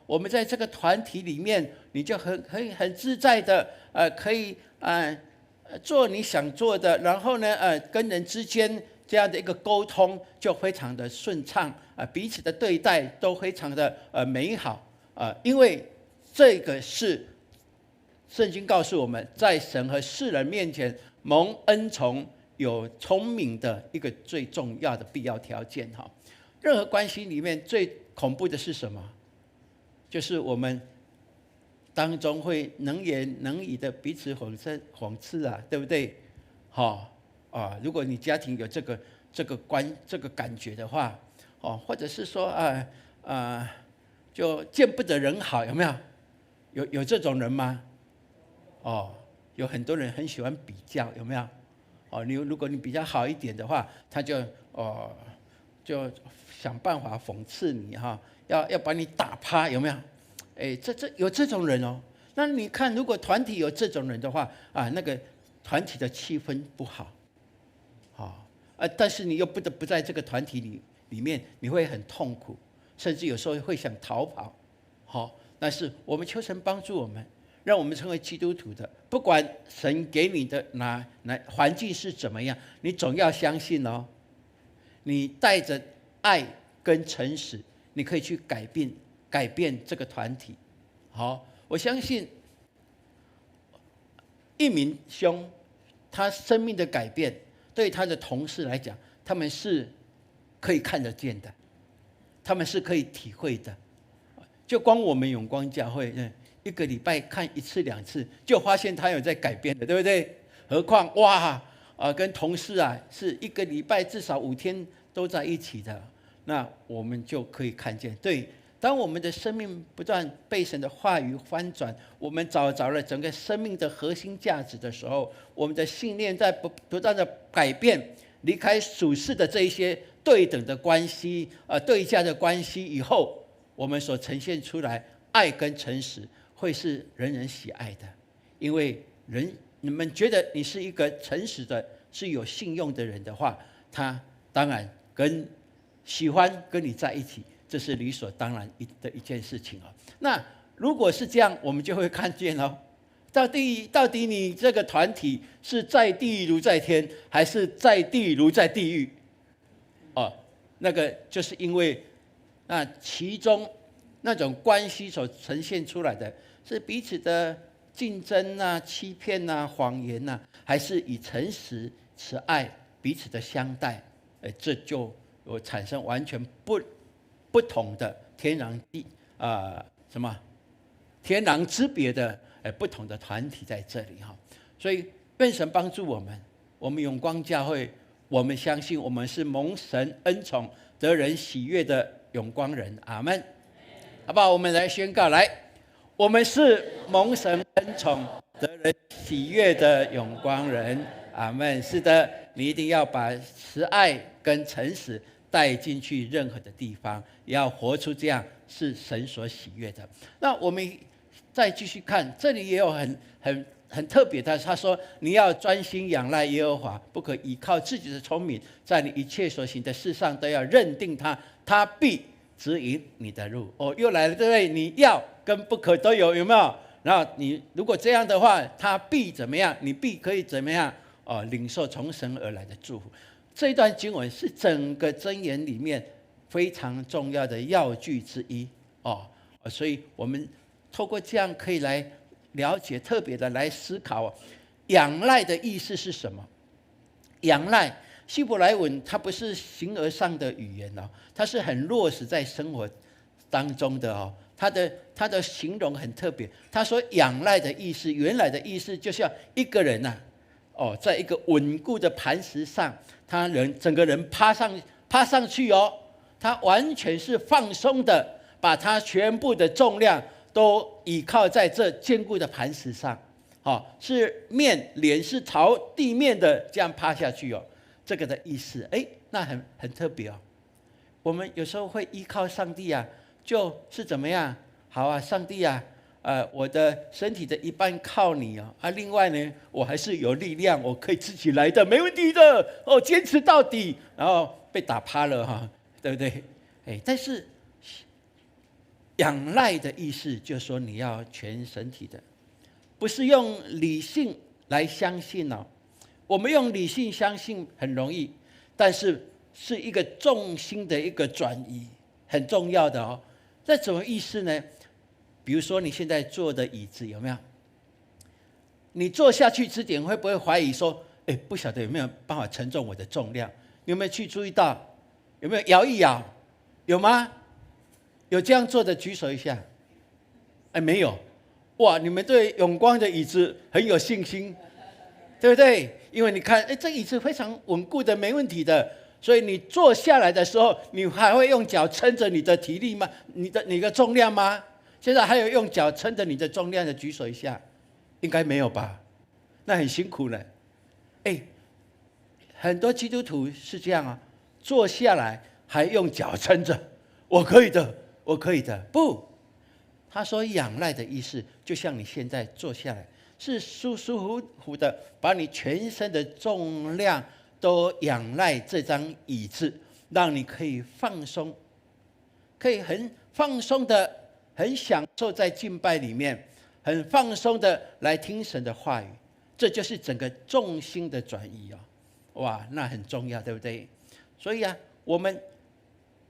我们在这个团体里面，你就很自在的可以做你想做的，然后呢跟人之间这样的一个沟通就非常的顺畅彼此的对待都非常的美好因为这个是圣经告诉我们，在神和世人面前蒙恩宠有聪明的一个最重要的必要条件任何关系里面最恐怖的是什么？就是我们当中会能言能语的彼此讽刺对不对？如果你家庭有这个感觉的话或者是说就见不得人好，有没有？有这种人吗？有很多人很喜欢比较，有没有？如果你比较好一点的话，他就想办法讽刺你要把你打趴，有没有？有这种人那你看，如果团体有这种人的话那个团体的气氛不好但是你又不得不在这个团体里面，你会很痛苦，甚至有时候会想逃跑但是我们求神帮助我们，让我们成为基督徒的，不管神给你的环境是怎么样，你总要相信你带着爱跟诚实，你可以去改变这个团体。我相信一鸣兄他生命的改变，对他的同事来讲，他们是可以看得见的，他们是可以体会的。就光我们永光教会一个礼拜看1次2次，就发现他有在改变的，对不对？何况跟同事是一个礼拜至少5天都在一起的，那我们就可以看见。对，当我们的生命不断被神的话语翻转，我们找了整个生命的核心价值的时候，我们的信念在不断的改变，离开属世的这一些对等的关系对价的关系以后，我们所呈现出来爱跟诚实会是人人喜爱的。因为你们觉得你是一个诚实的是有信用的人的话，他当然喜欢跟你在一起，这是理所当然的一件事情那如果是这样，我们就会看见到底你这个团体是在地如在天，还是在地如在地狱那个就是因为其中那种关系所呈现出来的是彼此的竞争啊、欺骗啊、谎言啊，还是以诚实、慈爱彼此的相待，这就有产生完全不同的天壤之别的不同的团体在这里哈。所以愿神帮助我们，我们永光教会，我们相信我们是蒙神恩宠、得人喜悦的永光人。阿们，好不好？我们来宣告，来，我们是蒙神恩宠、得人喜悦的永光人。阿们。是的，你一定要把慈爱跟诚实带进去任何的地方，也要活出这样是神所喜悦的。那我们再继续看，这里也有很特别的，他说你要专心仰赖耶和华，不可依靠自己的聪明，在你一切所行的事上都要认定他，他必指引你的路。又来了，对不对？你要跟不可都有，有没有？然后你如果这样的话，他必怎么样？你必可以怎么样？领受从神而来的祝福。这一段经文是整个箴言里面非常重要的要句之一所以我们透过这样可以来了解，特别的来思考仰赖的意思是什么。仰赖希伯来文它不是形而上的语言它是很落实在生活当中的它的形容很特别。他说仰赖的意思，原来的意思就像一个人在一个稳固的磐石上，他整个人趴上去他完全是放松的，把他全部的重量都倚靠在这坚固的磐石上，是脸是朝地面的这样趴下去这个的意思，那很特别我们有时候会依靠上帝就是怎么样？好啊，上帝我的身体的一半靠你另外呢，我还是有力量，我可以自己来的，没问题的坚持到底，然后被打趴了对不对？但是仰赖的意思就是说你要全身体的，不是用理性来相信我们用理性相信很容易，但是是一个重心的一个转移，很重要的这什么意思呢？比如说你现在坐的椅子有没有？你坐下去之前会不会怀疑说，不晓得有没有办法承重我的重量？你有没有去注意到？有没有摇一摇？有吗？有这样做的举手一下。没有。哇，你们对永光的椅子很有信心，对不对？因为你看，这椅子非常稳固的，没问题的。所以你坐下来的时候，你还会用脚撑着你的体力吗？你的重量吗？现在还有用脚撑着你的重量的举手一下，应该没有吧？那很辛苦了。很多基督徒是这样坐下来还用脚撑着，我可以的，我可以的。不，他说仰赖的意思，就像你现在坐下来，是舒舒服服的，把你全身的重量都仰赖这张椅子，让你可以放松，可以很放松的。很享受在敬拜里面，很放松的来听神的话语，这就是整个重心的转移哇，那很重要，对不对？所以我们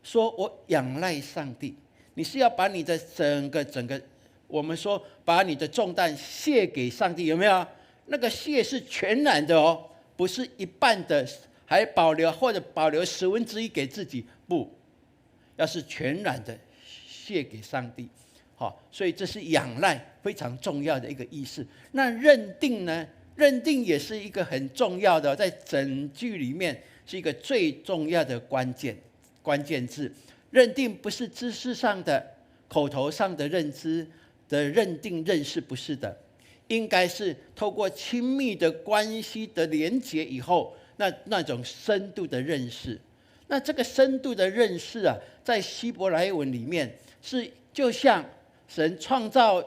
说我仰赖上帝，你是要把你的整个，我们说把你的重担卸给上帝，有没有？那个卸是全然的不是一半的，还保留或者保留1/10给自己，不，要是全然的。谢给上帝，所以这是仰赖非常重要的一个意思。那认定呢？认定也是一个很重要的，在整句里面是一个最重要的关键字。认定不是知识上的、口头上的认知的认定认识，不是的，应该是透过亲密的关系的连结以后，那种深度的认识。那这个深度的认识在希伯来文里面是就像神创造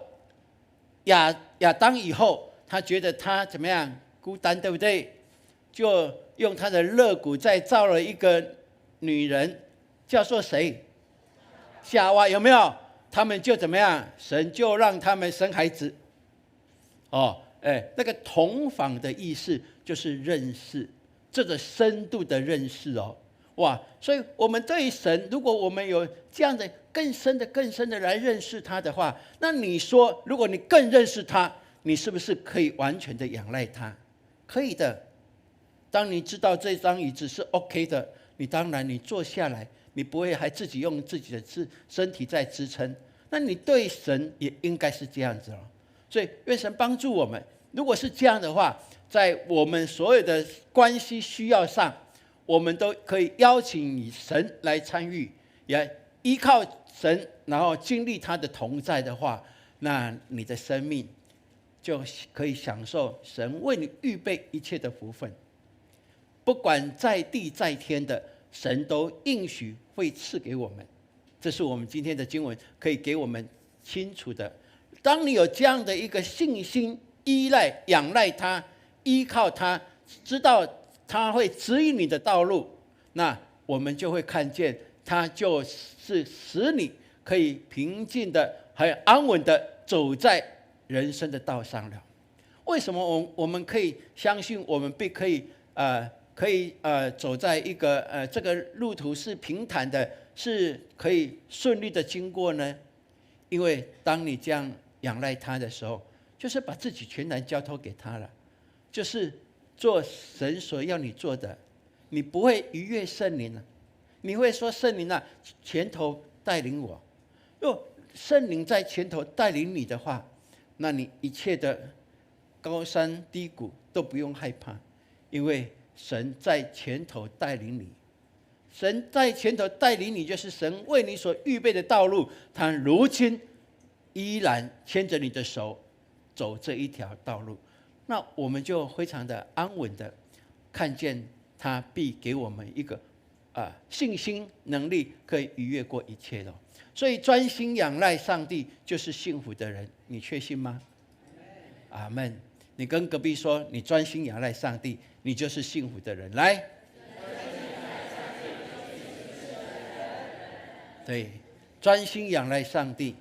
亚当以后，他觉得他怎么样孤单，对不对？就用他的肋骨再造了一个女人，叫做谁？夏娃，有没有？他们就怎么样？神就让他们生孩子。那个同房的意思就是认识，这个深度的认识哇！所以我们对神，如果我们有这样的更深的来认识他的话，那你说，如果你更认识他，你是不是可以完全的仰赖他？可以的。当你知道这张椅子是 OK 的，你当然你坐下来，你不会还自己用自己的身体在支撑。那你对神也应该是这样子了。所以愿神帮助我们，如果是这样的话，在我们所有的关系需要上，我们都可以邀请神来参与，也依靠神，然后经历他的同在的话，那你的生命就可以享受神为你预备一切的福分。不管在地在天的，神都应许会赐给我们。这是我们今天的经文可以给我们清楚的。当你有这样的一个信心，依赖仰赖他，依靠他，知道他会指引你的道路，那我们就会看见他就是使你可以平静的还有安稳的走在人生的道上了。为什么我们可以相信我们可以走在一个这个路途是平坦的，是可以顺利的经过呢？因为当你这样仰赖他的时候，就是把自己全然交托给他了，就是做神所要你做的。你不会逾越圣灵了，你会说圣灵啊，前头带领我。若圣灵在前头带领你的话，那你一切的高山低谷都不用害怕，因为神在前头带领你。神在前头带领你，就是神为你所预备的道路，他如今依然牵着你的手走这一条道路。那我们就非常的安稳的看见他必给我们一个信心能力，可以逾越过一切的。所以专心仰赖上帝就是幸福的人，你确信吗？阿们。你跟隔壁说，你专心仰赖上帝，你就是幸福的人。来，对，专心仰赖上帝，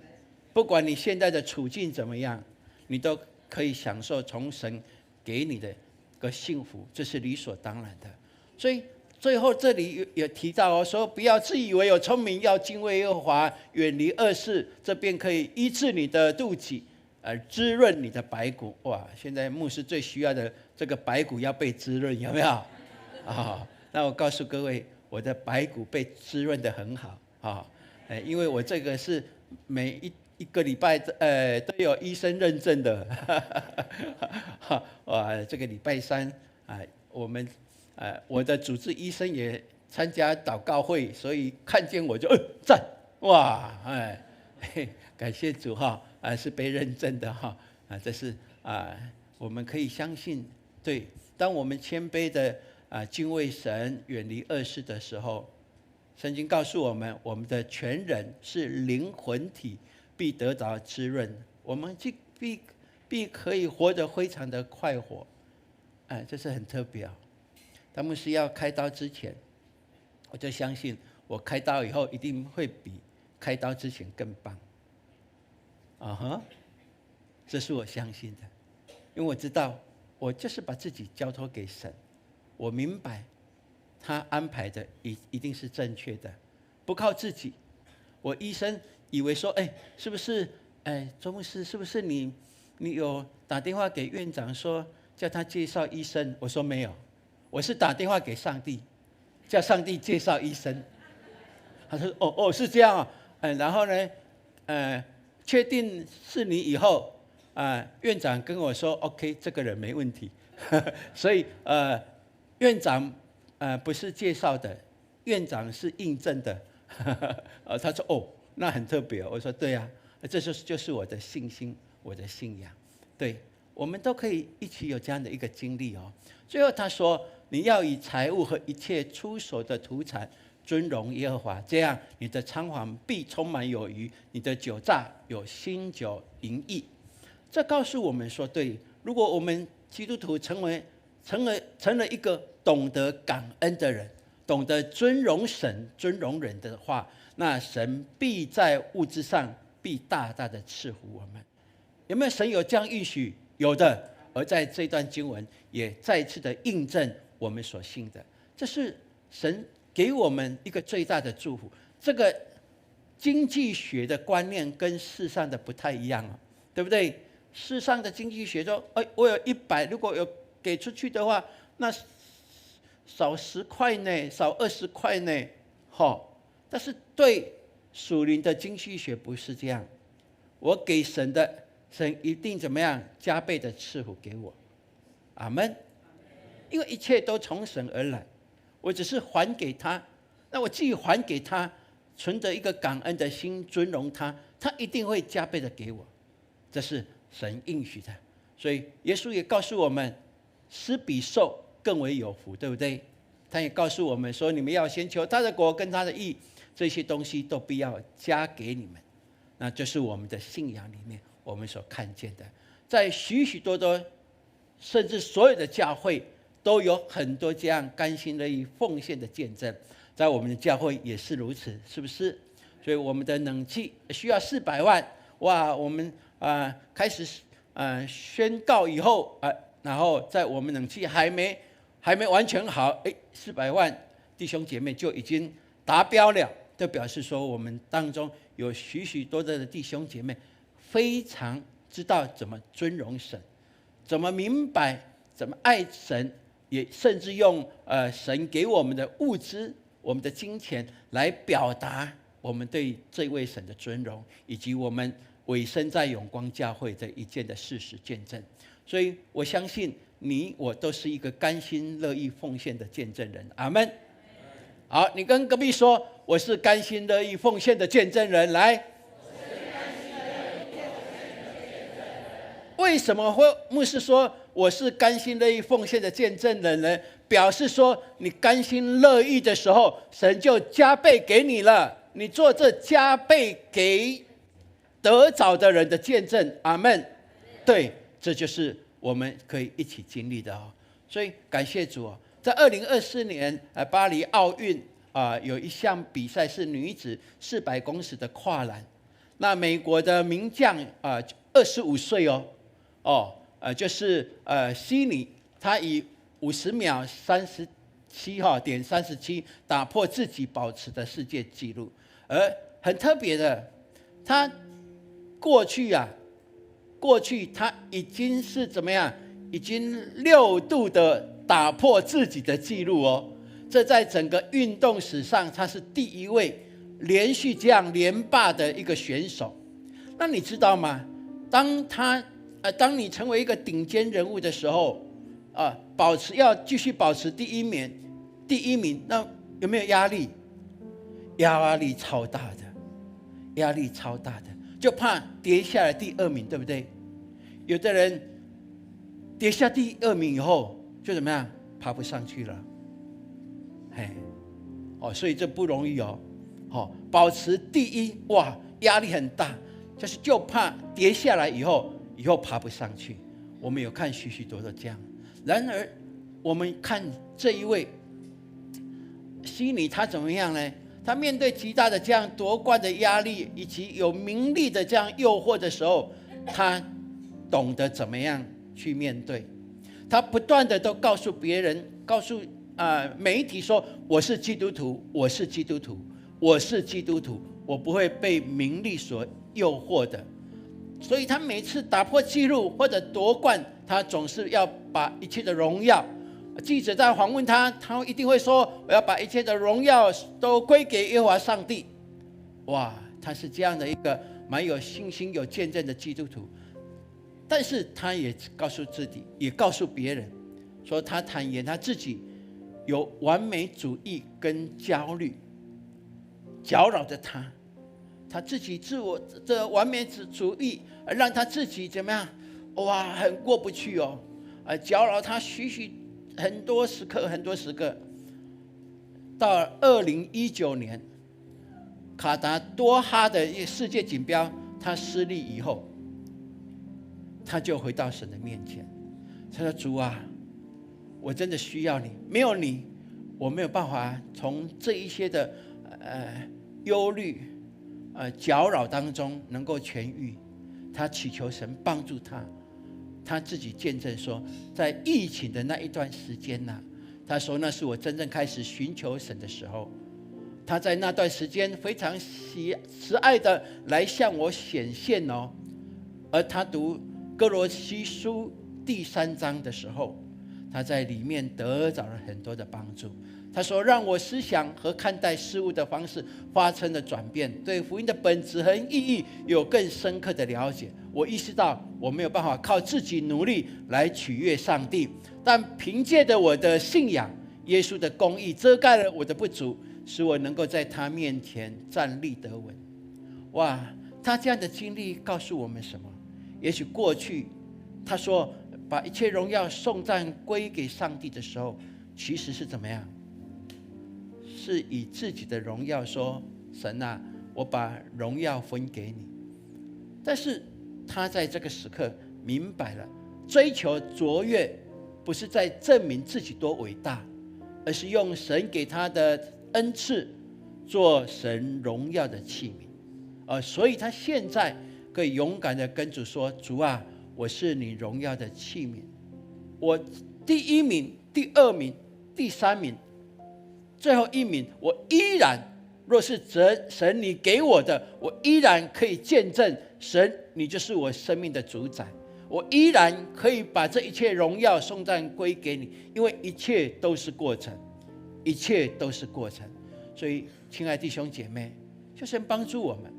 不管你现在的处境怎么样，你都可以享受从神给你的个幸福，这是理所当然的。所以最后这里也提到说，不要自以为有聪明，要敬畏耶和华，远离恶事，这便可以医治你的肚脐，滋润你的白骨。哇，现在牧师最需要的这个白骨要被滋润，有没有？那我告诉各位，我的白骨被滋润得很好因为我这个是每一个礼拜都有医生认证的。哇，这个礼拜3我的主治医生也参加祷告会，所以看见我就赞，哇，感谢主是被认证的这是我们可以相信，对，当我们谦卑的敬畏神，远离恶事的时候，圣经告诉我们，我们的全人是灵魂体必得着滋润，我们必可以活得非常的快活。这是很特别当牧师要开刀之前，我就相信我开刀以后一定会比开刀之前更棒。这是我相信的，因为我知道我就是把自己交托给神，我明白他安排的一定是正确的，不靠自己。我医生以为说，是不是周牧师，是不是你有打电话给院长说叫他介绍医生？我说没有，我是打电话给上帝，叫上帝介绍医生。他说是这样然后呢确定是你以后院长跟我说 OK， 这个人没问题。所以院长不是介绍的，院长是印证的。他说那很特别。我说对啊，这就是我的信心，我的信仰。对，我们都可以一起有这样的一个经历最后他说，你要以财物和一切出手的土产尊荣耶和华，这样你的仓房必充满有余，你的酒榨有新酒盈溢。这告诉我们说，对，如果我们基督徒成了一个懂得感恩的人，懂得尊荣神、尊荣人的话，那神必在物质上必大大的赐福我们。有没有神有这样应许？有的。而在这段经文也再次的印证我们所信的，这是神给我们一个最大的祝福。这个经济学的观念跟世上的不太一样对不对？世上的经济学说，我有100，如果有给出去的话，那少10块呢，少20块呢，但是对属灵的经济学不是这样，我给神的，神一定怎么样加倍的赐福给我，阿们。因为一切都从神而来，我只是还给他，那我既还给他，存着一个感恩的心，尊荣他，他一定会加倍的给我，这是神应许的。所以耶稣也告诉我们，施比受更为有福，对不对？他也告诉我们说，你们要先求他的国跟他的义，这些东西都必要加给你们。那这是我们的信仰里面我们所看见的，在许许多多甚至所有的教会都有很多这样甘心乐意奉献的见证，在我们的教会也是如此，是不是？所以我们的冷气需要400万，哇！我们开始宣告以后然后在我们冷气还没完全好，400万弟兄姐妹就已经达标了，就表示说我们当中有许许多多的弟兄姐妹非常知道怎么尊荣神，怎么明白，怎么爱神，也甚至用神给我们的物资、我们的金钱来表达我们对这位神的尊荣，以及我们委身在永光教会这一件的事实见证。所以我相信你我都是一个甘心乐意奉献的见证人，阿们。好，你跟隔壁说，我是甘心乐意奉献的见证人。来，为什么会牧师说我是甘心乐意奉献的见证人呢？表示说你甘心乐意的时候，神就加倍给你了，你做这加倍给得着的人的见证，阿们。对，这就是我们可以一起经历的哦。所以感谢主哦，在2024年巴黎奥运有一项比赛是女子400公尺的跨栏，那美国的名将25岁就是悉尼，他以50秒37.37打破自己保持的世界纪录。而很特别的，他过去他已经是怎么样？已经6度的打破自己的纪录哦。这在整个运动史上，他是第一位连续这样连霸的一个选手。那你知道吗？当你成为一个顶尖人物的时候，要继续保持第一名，那有没有压力？压力超大的，就怕跌下来第2名，对不对？有的人跌下第2名以后，就怎么样？爬不上去了。所以这不容易哦。保持第一，哇，压力很大，就怕跌下来以后爬不上去。我们有看许许多多这样。然而，我们看这一位悉尼，他怎么样呢？他面对极大的这样夺冠的压力，以及有名利的这样诱惑的时候，他懂得怎么样去面对。他不断的都告诉别人，告诉媒体说，我是基督徒，我不会被名利所诱惑的。所以他每次打破纪录或者夺冠，他总是要把一切的荣耀，记者在访问他一定会说，我要把一切的荣耀都归给耶和华上帝。哇，他是这样的一个蛮有信心有见证的基督徒。但是他也告诉自己，也告诉别人说，他坦言他自己有完美主义跟焦虑搅扰着他，他自己自我的完美主义让他自己怎么样？哇，很过不去哦，搅扰他很多时刻。到2019年卡达多哈的世界锦标他失利以后，他就回到神的面前，他说：主啊，我真的需要你，没有你，我没有办法从这一些的忧虑搅扰当中能够痊愈。他祈求神帮助他。他自己见证说，在疫情的那一段时间他说那是我真正开始寻求神的时候。他在那段时间非常慈爱的来向我显现哦。而他读哥罗西书第3章的时候，他在里面得到了很多的帮助。他说，让我思想和看待事物的方式发生了转变，对福音的本质和意义有更深刻的了解。我意识到我没有办法靠自己努力来取悦上帝，但凭借着我的信仰，耶稣的公义遮盖了我的不足，使我能够在他面前站立得稳。哇，他这样的经历告诉我们什么？也许过去他说把一切荣耀颂赞归给上帝的时候，其实是怎么样？是以自己的荣耀说，神啊，我把荣耀分给你。但是他在这个时刻明白了，追求卓越不是在证明自己多伟大，而是用神给他的恩赐做神荣耀的器皿。所以他现在可以勇敢地跟主说，主啊，我是你荣耀的器皿，我第1名、第2名、第3名，最后1名，我依然，若是神你给我的，我依然可以见证神你就是我生命的主宰，我依然可以把这一切荣耀颂赞归给你，因为一切都是过程，一切都是过程。所以亲爱的弟兄姐妹，求神帮助我们，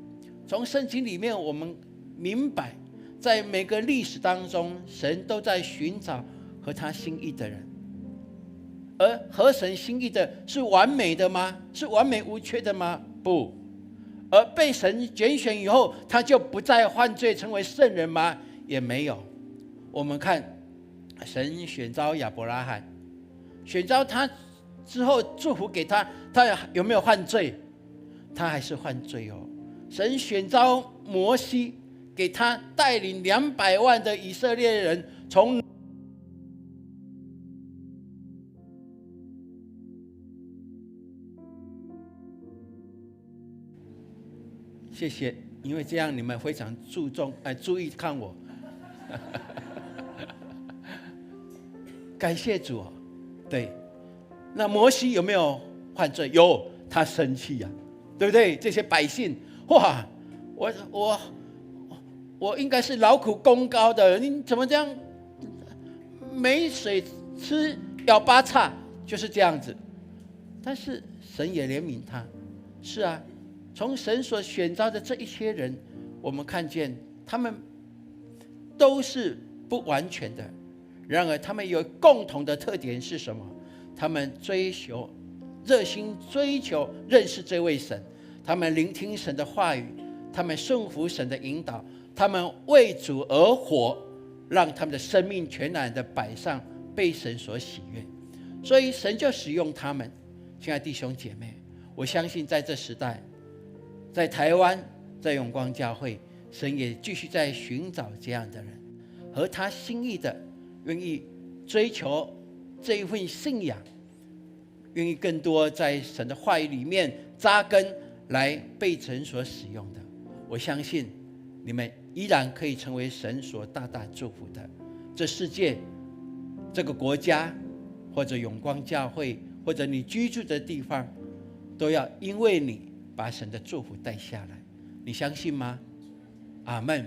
从圣经里面我们明白，在每个历史当中，神都在寻找合他心意的人。而合神心意的是完美的吗？是完美无缺的吗？不。而被神拣选以后，他就不再犯罪，成为圣人吗？也没有。我们看神选召亚伯拉罕，选召他之后祝福给他，他有没有犯罪？他还是犯罪哦。神选召摩西，给他带领200万的以色列人从谢谢，因为这样你们非常注意看我。感谢主哦。对，那摩西有没有犯罪？有，他生气呀，对不对？这些百姓，哇，我应该是劳苦功高的，你怎么这样没水吃咬八叉，就是这样子。但是神也怜悯他，是啊。从神所选召的这一些人，我们看见他们都是不完全的，然而他们有共同的特点是什么？他们热心追求认识这位神，他们聆听神的话语，他们顺服神的引导，他们为主而活，让他们的生命全然的摆上，被神所喜悦。所以神就使用他们。亲爱的弟兄姐妹，我相信在这时代，在台湾，在永光教会，神也继续在寻找这样的人，合他心意的，愿意追求这一份信仰，愿意更多在神的话语里面扎根，来被神所使用的。我相信你们依然可以成为神所大大祝福的。这世界，这个国家，或者永光教会，或者你居住的地方，都要因为你把神的祝福带下来，你相信吗？阿们。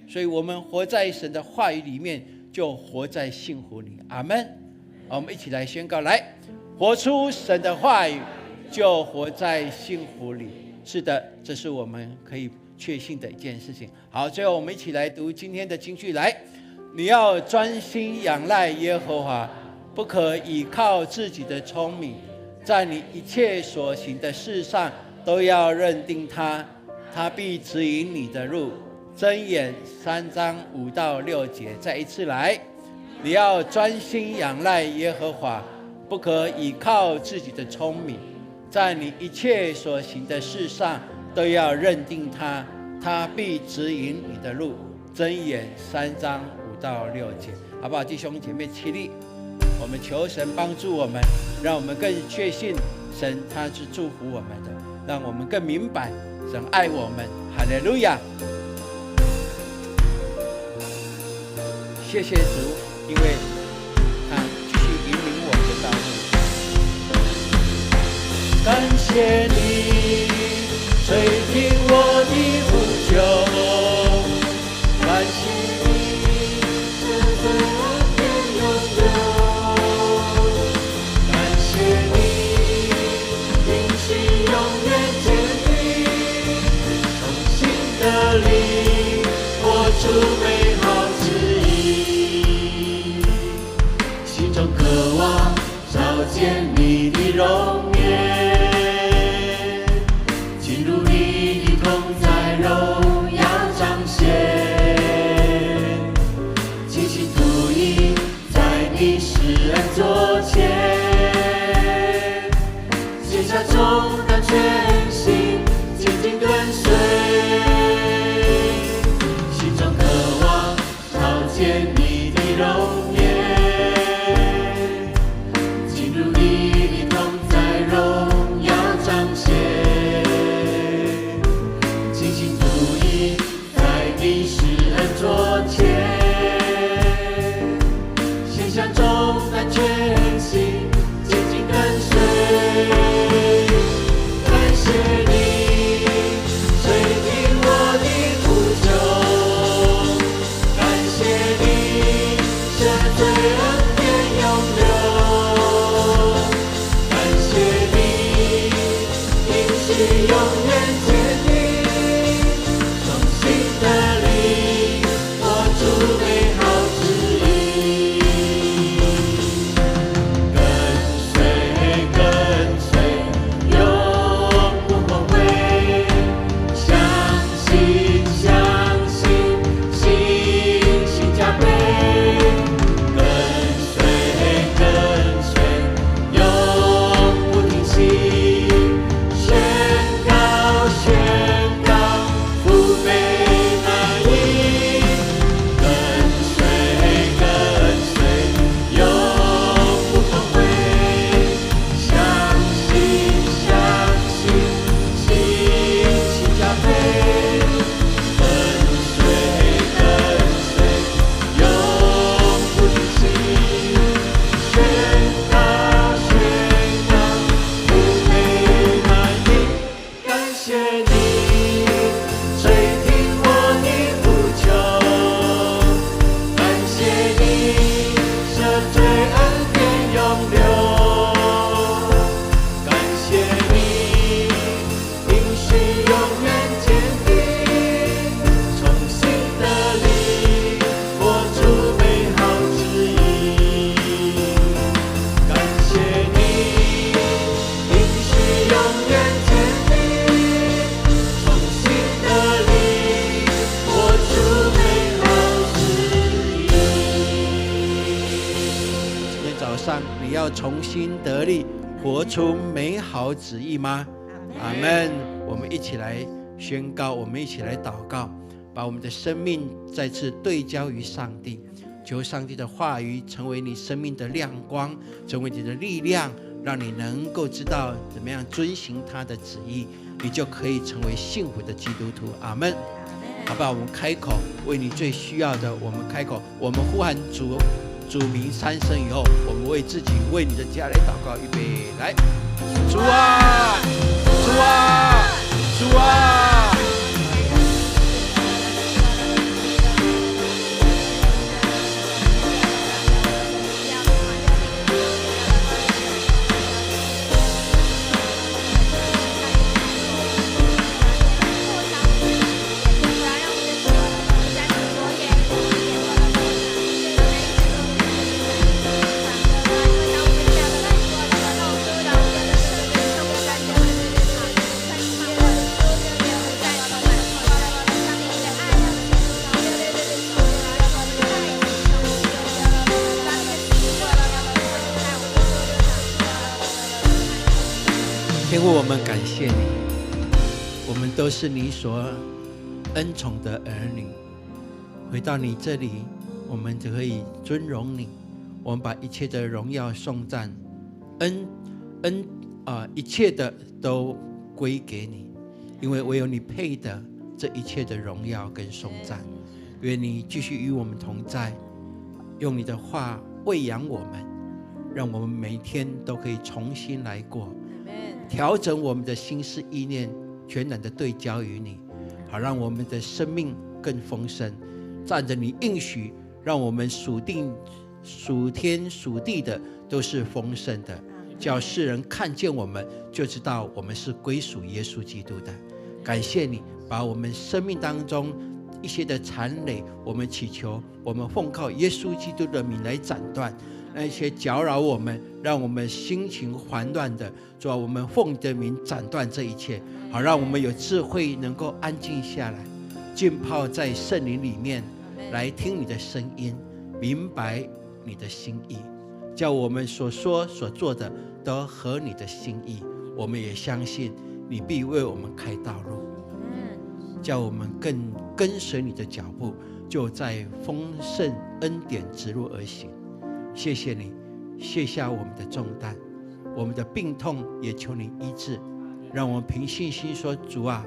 所以我们活在神的话语里面，就活在幸福里。阿们。我们一起来宣告，来，活出神的话语，就活在幸福里。是的，这是我们可以确信的一件事情。好，最后我们一起来读今天的金句。来，你要专心仰赖耶和华，不可倚靠自己的聪明，在你一切所行的事上都要认定他，他必指引你的路。箴言3章5到6节，再一次来，你要专心仰赖耶和华，不可倚靠自己的聪明，在你一切所行的事上都要认定他，他必指引你的路。箴言3章5到6节，好不好？弟兄姐妹起立，我们求神帮助我们，让我们更确信神他是祝福我们的，让我们更明白神爱我们。哈利路亚！谢谢主，因为他继续引领我们的道路。感谢你垂听我的呼求，感谢你见你的容颜，进入你的同在，荣耀彰显。倾心吐意，在你施恩座前，卸下重担，全心紧紧跟随。心中渴望朝见你的容颜，进入你的同在，荣耀彰显。倾心吐意，在你施恩座前，卸下重担，全心紧紧跟随。感谢你垂听我的呼求，感谢你赦罪恩典永留，感谢你应许永远坚定，从心的灵活出美好旨意。跟随，永不后悔，相信，信心加倍。跟随，永不停息，宣告，福杯满溢。跟随，永不后悔，相信，信心加倍。跟随，永不停息，宣告，福杯满溢。感谢你垂听我的呼求，感谢你赦罪恩典永留，感谢你应许永远坚定，从心的灵活出美好旨意。感谢你应许永远坚定，从心的灵活出美好旨意。今天早上你要重新得力，活出美好旨意吗？阿们。我们一起来宣告，我们一起来祷告，把我们的生命再次对焦于上帝，求上帝的话语成为你生命的亮光，成为你的力量，让你能够知道怎么样遵行他的旨意，你就可以成为幸福的基督徒。阿们。好不好？我们开口为你最需要的，我们开口，我们呼喊主名3声以后，我们为自己为你的家来祷告。预备，来，主啊，主啊，主啊。天父，我们感谢你，我们都是你所恩宠的儿女，回到你这里，我们就可以尊荣你，我们把一切的荣耀颂赞一切的都归给你，因为唯有你配的这一切的荣耀跟颂赞。愿你继续与我们同在，用你的话喂养我们，让我们每一天都可以重新来过，调整我们的心思意念，全然的对焦于你，好让我们的生命更丰盛，站着你应许，让我们属天属地的都是丰盛的，叫世人看见我们就知道我们是归属耶稣基督的。感谢你把我们生命当中一些的残累，我们祈求，我们奉靠耶稣基督的名来斩断，那些搅扰我们，让我们心情烦乱的，主啊，我们奉你的名斩断这一切，好让我们有智慧，能够安静下来，浸泡在圣灵里面，来听你的声音，明白你的心意，叫我们所说所做的都合你的心意。我们也相信你必为我们开道路，叫我们更跟随你的脚步，就在丰盛恩典之路而行。谢谢你卸下我们的重担，我们的病痛也求你医治，让我们凭信心说，主啊，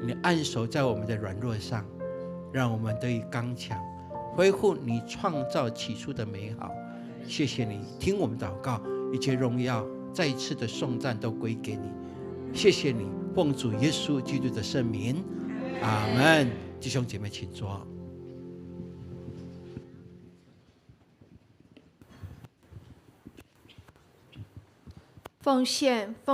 你按手在我们的软弱上，让我们得以刚强，恢复你创造起初的美好。谢谢你听我们祷告，一切荣耀再一次的颂赞都归给你。谢谢你，奉主耶稣基督的圣名，阿们。弟兄姐妹请坐。奉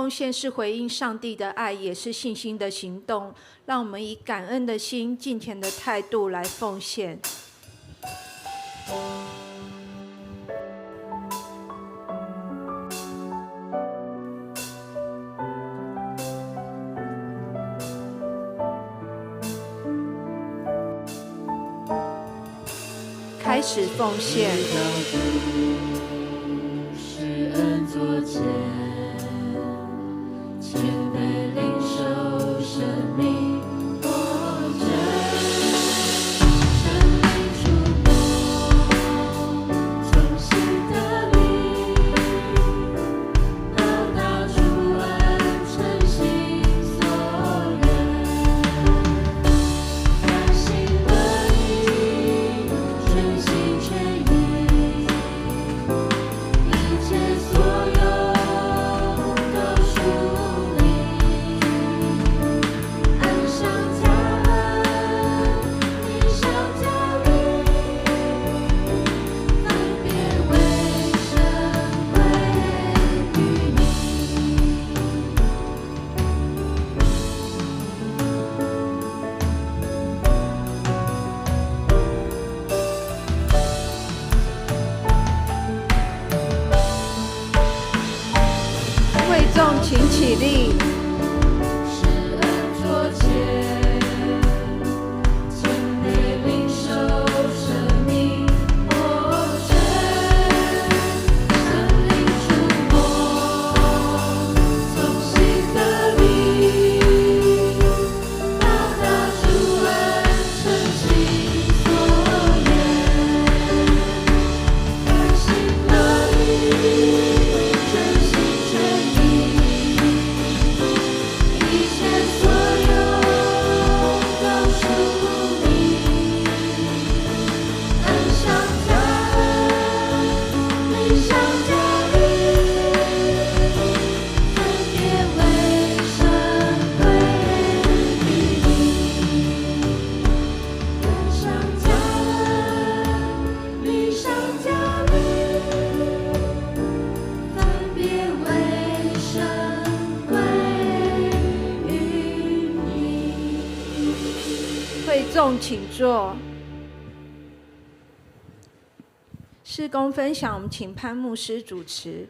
献是回应上帝的爱，也是信心的行动。让我们以感恩的心、敬虔的态度来奉献。开始奉献。施恩作见，谦卑领受生命活着，生命触摸，重新得力，报答主恩，诚心所愿，甘心乐意，全心全意，一切所有都属你，恩上加恩，义上加力，分别为圣归于你。会众请起立。施恩作见，谦卑领受生命活着，生灵触摸，从心得力，报答主恩，诚心所愿，甘心乐意，全心全意，一切所有都属你，恩上加恩，义上加力，分别为圣归于你，恩上加恩，义上加力，分别为圣归于你。会众请坐。事工分享，我们请潘牧师主持。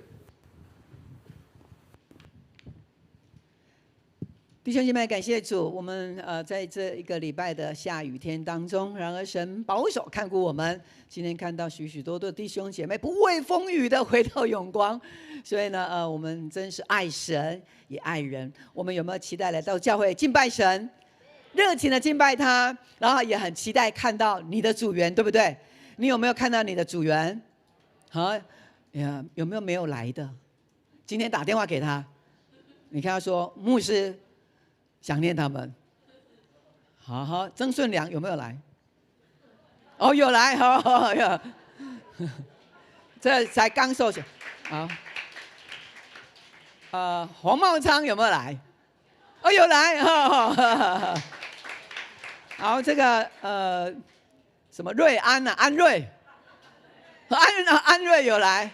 弟兄姐妹，感谢主，我们在这一个礼拜的下雨天当中，然而神保守看顾我们。今天看到许许多多弟兄姐妹不畏风雨的回到永光，所以呢，我们真是爱神也爱人。我们有没有期待来到教会敬拜神，热情的敬拜他，然后也很期待看到你的主人，对不对？你有没有看到你的主人？好呀，有没有没有来的？今天打电话给他，你看他说牧师想念他们。好好，曾顺良有没有来？哦，有来，好有。这才刚受洗。好，黄茂昌有没有来？哦，有来。好，这个什么瑞安啊，安瑞，安瑞有来。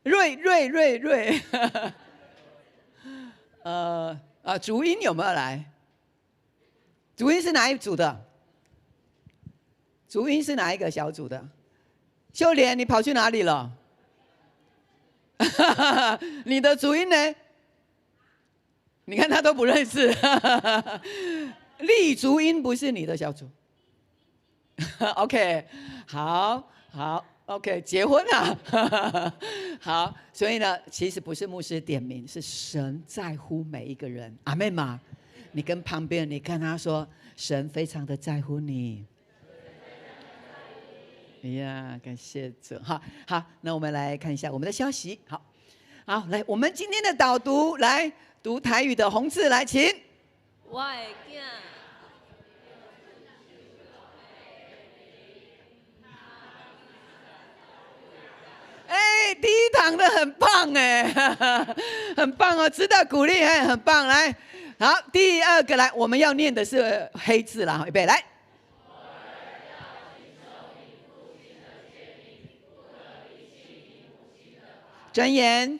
瑞，主音有没有来？主音是哪一组的？主音是哪一个小组的？秀莲，你跑去哪里了？你的主音呢？你看他都不认识。立足音不是你的小组。OK， 好，OK， 结婚了。好，所以呢，其实不是牧师点名，是神在乎每一个人。阿妹吗？你跟旁边，你跟他说，神非常的在乎你。哎呀，感谢主。好，那我们来看一下我们的消息。好，来，我们今天的导读，来读台语的红字，来，请。我的囝。第一堂的很棒哎，很棒哦，值得鼓励哎，很棒。来，好，第二个来，我们要念的是黑字啦，预备来。箴言。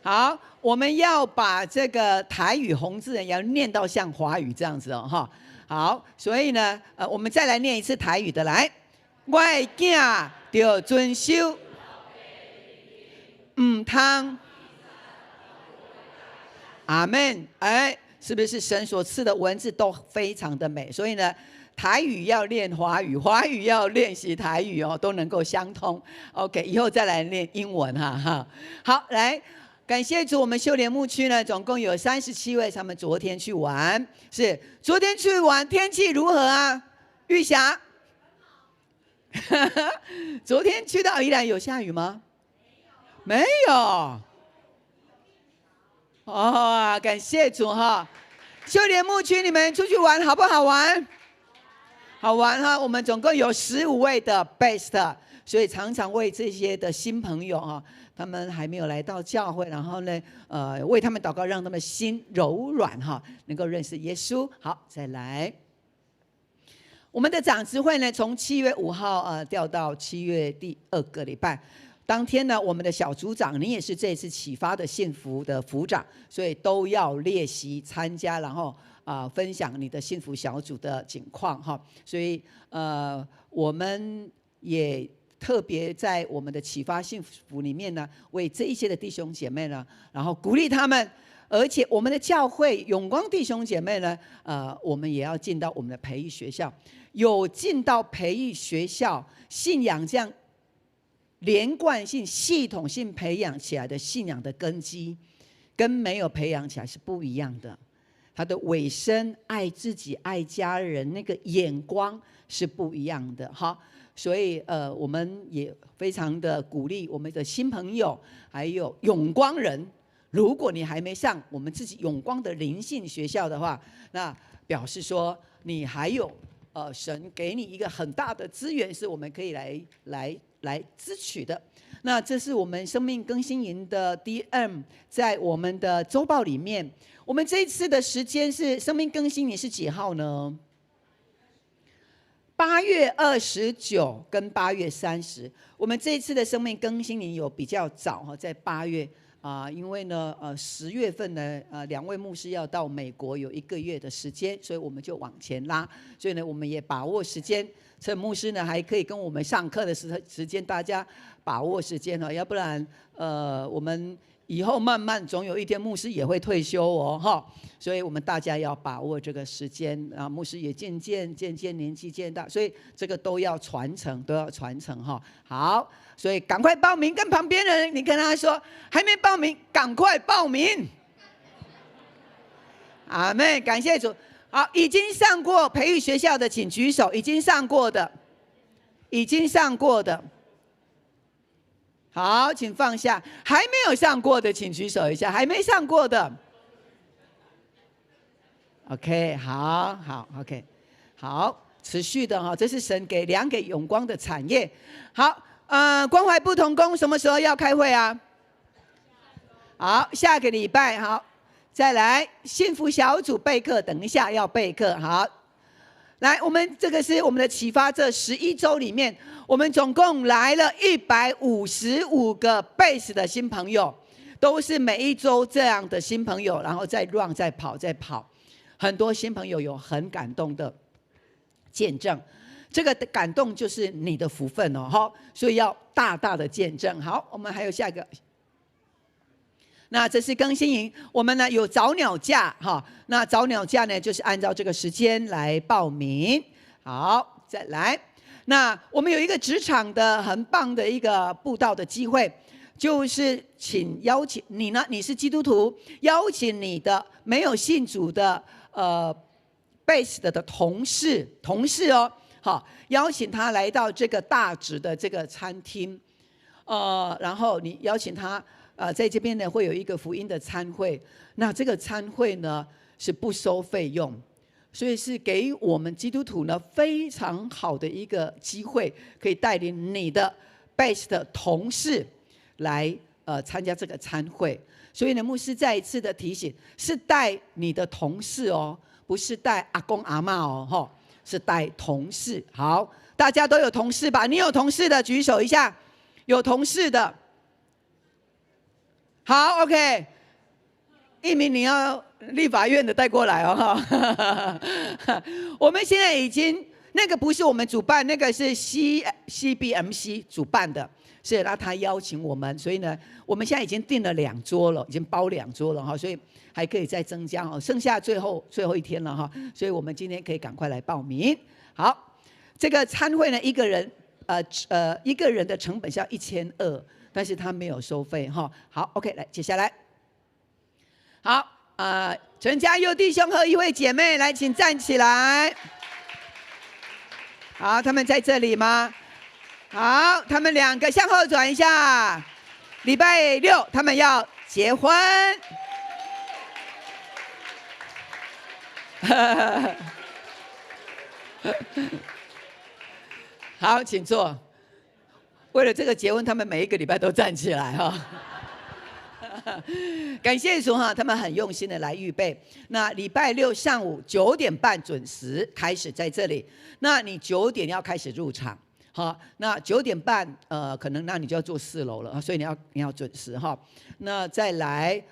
好，我们要把这个台语红字也要念到像华语这样子哦，哈。好，所以呢，我们再来念一次台语的，来，我的囝要遵守，唔通。阿们，是不是神所赐的文字都非常的美？所以呢，台语要练华语，华语要练习台语哦，都能够相通。OK， 以后再来练英文哈。好，来。感谢主，我们秀莲牧区呢，总共有37位，他们昨天去玩。昨天去玩，天气如何啊？玉霞，昨天去到宜兰有下雨吗？没有。哦，感谢主哈！秀莲牧区，你们出去玩好不好玩？好玩哈！我们总共有15位的 best， 所以常常为这些的新朋友哈。他们还没有来到教会，然后呢，为他们祷告，让他们心柔软哈，能够认识耶稣。好，再来，我们的长执会呢，从7月5号调到7月第2个礼拜。当天呢，我们的小组长，你也是这次启发的幸福的辅长，所以都要列席参加，然后分享你的幸福小组的景况哈。所以我们也特别在我们的启发幸福里面呢，为这一些的弟兄姐妹呢，然后鼓励他们，而且我们的教会永光弟兄姐妹呢，我们也要进到我们的培育学校，有进到培育学校，信仰这样连贯性、系统性培养起来的信仰的根基，跟没有培养起来是不一样的。他的尾声、爱自己、爱家人，那个眼光是不一样的哈。所以我们也非常的鼓励我们的新朋友，还有永光人。如果你还没上我们自己永光的灵性学校的话，那表示说你还有神给你一个很大的资源，是我们可以来支取的。那这是我们生命更新营的 DM， 在我们的周报里面，我们这一次的时间是生命更新营是几号呢？8月29跟8月30，我们这一次的生命更新营有比较早哈，在8月因为呢10月份呢2位牧师要到美国有1个月的时间，所以我们就往前拉，所以呢我们也把握时间，趁牧师呢还可以跟我们上课的时间，大家把握时间哈，要不然我们以后慢慢总有一天牧师也会退休哦哈，所以我们大家要把握这个时间啊，牧师也渐渐年纪渐大，所以这个都要传承哈。好，所以赶快报名，跟旁边的人你跟他说还没报名，赶快报名。阿们，感谢主。好，已经上过培育学校的请举手，已经上过的。好，请放下。还没有上过的，请举手一下。还没上过的 ，OK， 好 ，OK， 好，持续的哈，这是神量给永光的产业。好，关怀不同工什么时候要开会啊？好，下个礼拜好，再来幸福小组备课，等一下要备课。好，来，我们这个是我们的启发，这11周里面。我们总共来了155个 base 的新朋友，都是每一周这样的新朋友，然后再 run 再跑，很多新朋友有很感动的见证。这个感动就是你的福分哦，好，所以要大大的见证。好，我们还有下一个。那这是更新营，我们呢有早鸟价哈。那早鸟价呢，就是按照这个时间来报名。好，再来。那我们有一个职场的很棒的一个布道的机会，就是邀请你呢，你是基督徒，邀请你的没有信主的base 的同事哦。好，邀请他来到这个大直的这个餐厅，然后你邀请他，在这边呢会有一个福音的餐会，那这个餐会呢是不收费用，所以是给我们基督徒呢非常好的一个机会，可以带领你的 base 的同事来参加这个餐会。所以呢，牧师再一次的提醒，是带你的同事哦，不是带阿公阿嬷哦，吼。是带同事。好，大家都有同事吧？你有同事的举手一下，有同事的。好 ，OK。一鸣，你要立法院的带过来哦，哈。我们现在已经那个不是我们主办，那个是 CBMC 主办的，是那他邀请我们，所以呢，我们现在已经订了2桌了，已经包2桌了哈，所以还可以再增加哦，剩下最后一天了哈，所以我们今天可以赶快来报名。好，这个餐会呢，一个人的成本是要1200，但是他没有收费哈。好 ，OK， 来接下来，好陈家佑弟兄和一位姐妹来，请站起来。好，他们在这里吗？好，他们2个向后转一下。礼拜6他们要结婚。好，请坐。为了这个结婚，他们每一个礼拜都站起来哈。感谢主哈，他们很用心的来预备。那礼拜6上午9点半准时开始在这里。那你9点要开始入场，好，那9点半可能那你就要坐4楼了，所以你要准时哈。那再来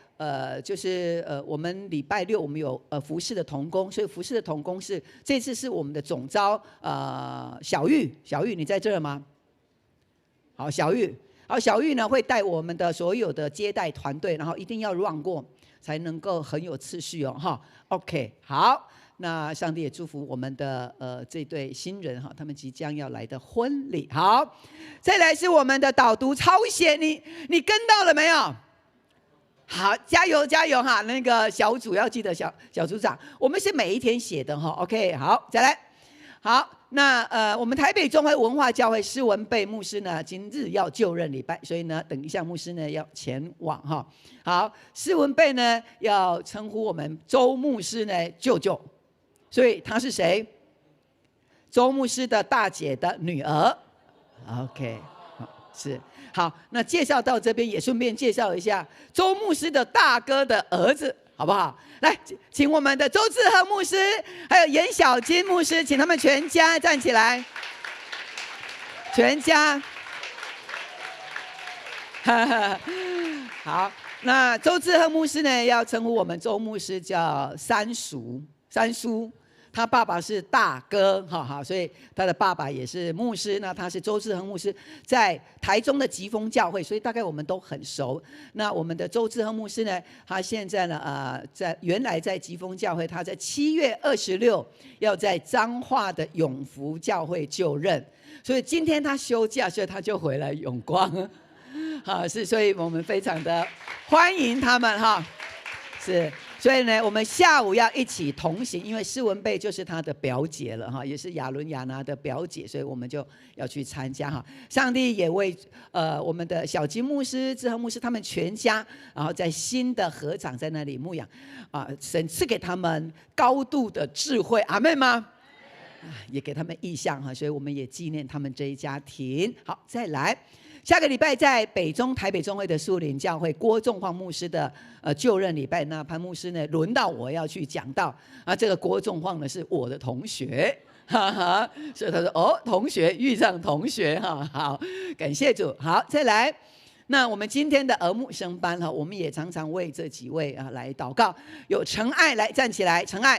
就是我们礼拜6我们有服事的同工，所以服事的同工是这次是我们的总召小玉你在这儿吗？好，小玉呢会带我们的所有的接待团队，然后一定要 run 过才能够很有次序哦哈。OK， 好，那上帝也祝福我们的这对新人哈，他们即将要来的婚礼。好，再来是我们的导读抄写，你跟到了没有？好，加油哈！那个小组要记得小组长，我们是每一天写的哈。OK， 好，再来。好，那我们台北中会文化教会施文贝牧师呢，今日要就任礼拜，所以呢，等一下牧师呢要前往哈。好，施文贝呢要称呼我们周牧师呢舅舅，所以他是谁？周牧师的大姐的女儿。OK， 是。好，那介绍到这边也顺便介绍一下周牧师的大哥的儿子，好不好？来，请我们的周志和牧师，还有严小金牧师，请他们全家站起来。全家。好，那周志和牧师呢，要称呼我们周牧师叫三叔。他爸爸是大哥，哈，所以他的爸爸也是牧师。那他是周志恒牧师，在台中的吉丰教会，所以大概我们都很熟。那我们的周志恒牧师呢，他现在呢，原来在吉丰教会，他在7月26要在彰化的永福教会就任，所以今天他休假，所以他就回来永光，是，所以我们非常的欢迎他们哈，是。所以呢，我们下午要一起同行，因为施文贝就是他的表姐了哈，也是亚伦亚拿的表姐，所以我们就要去参加哈。上帝也为我们的小金牧师、志恒牧师他们全家，然后在新的合场在那里牧养神赐给他们高度的智慧，阿们吗？也给他们意向哈，所以我们也纪念他们这一家庭。好，再来。下个礼拜在台北中会的树林教会郭仲晃牧师的就任礼拜，那潘牧师呢轮到我要去讲道这个郭仲晃呢是我的同学，哈哈，所以他说同学遇上同学哈，好，感谢主。好，再来，那我们今天的儿牧生班我们也常常为这几位来祷告。有陈爱来站起来，陈爱。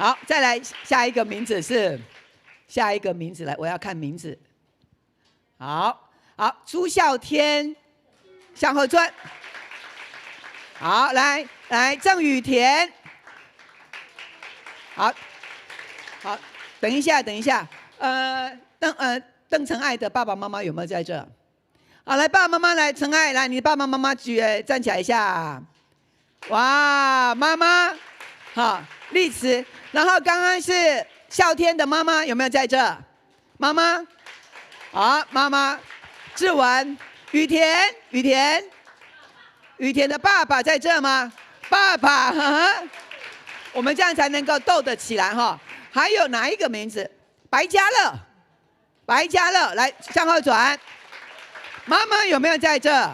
好，再来下一个名字是下一个名字来，我要看名字。好，朱孝天，向后转。好，来，郑雨田。好，等一下，邓成爱的爸爸妈妈有没有在这？好，来，爸爸妈妈来，陈爱来，你的爸爸妈妈站起来一下。哇，妈妈，好，丽慈，然后刚刚是孝天的妈妈有没有在这？妈妈，好，妈妈，志文，雨田的爸爸在这吗？爸爸，我们这样才能够斗得起来哈。还有哪一个名字？白嘉乐，来向后转。妈妈有没有在这？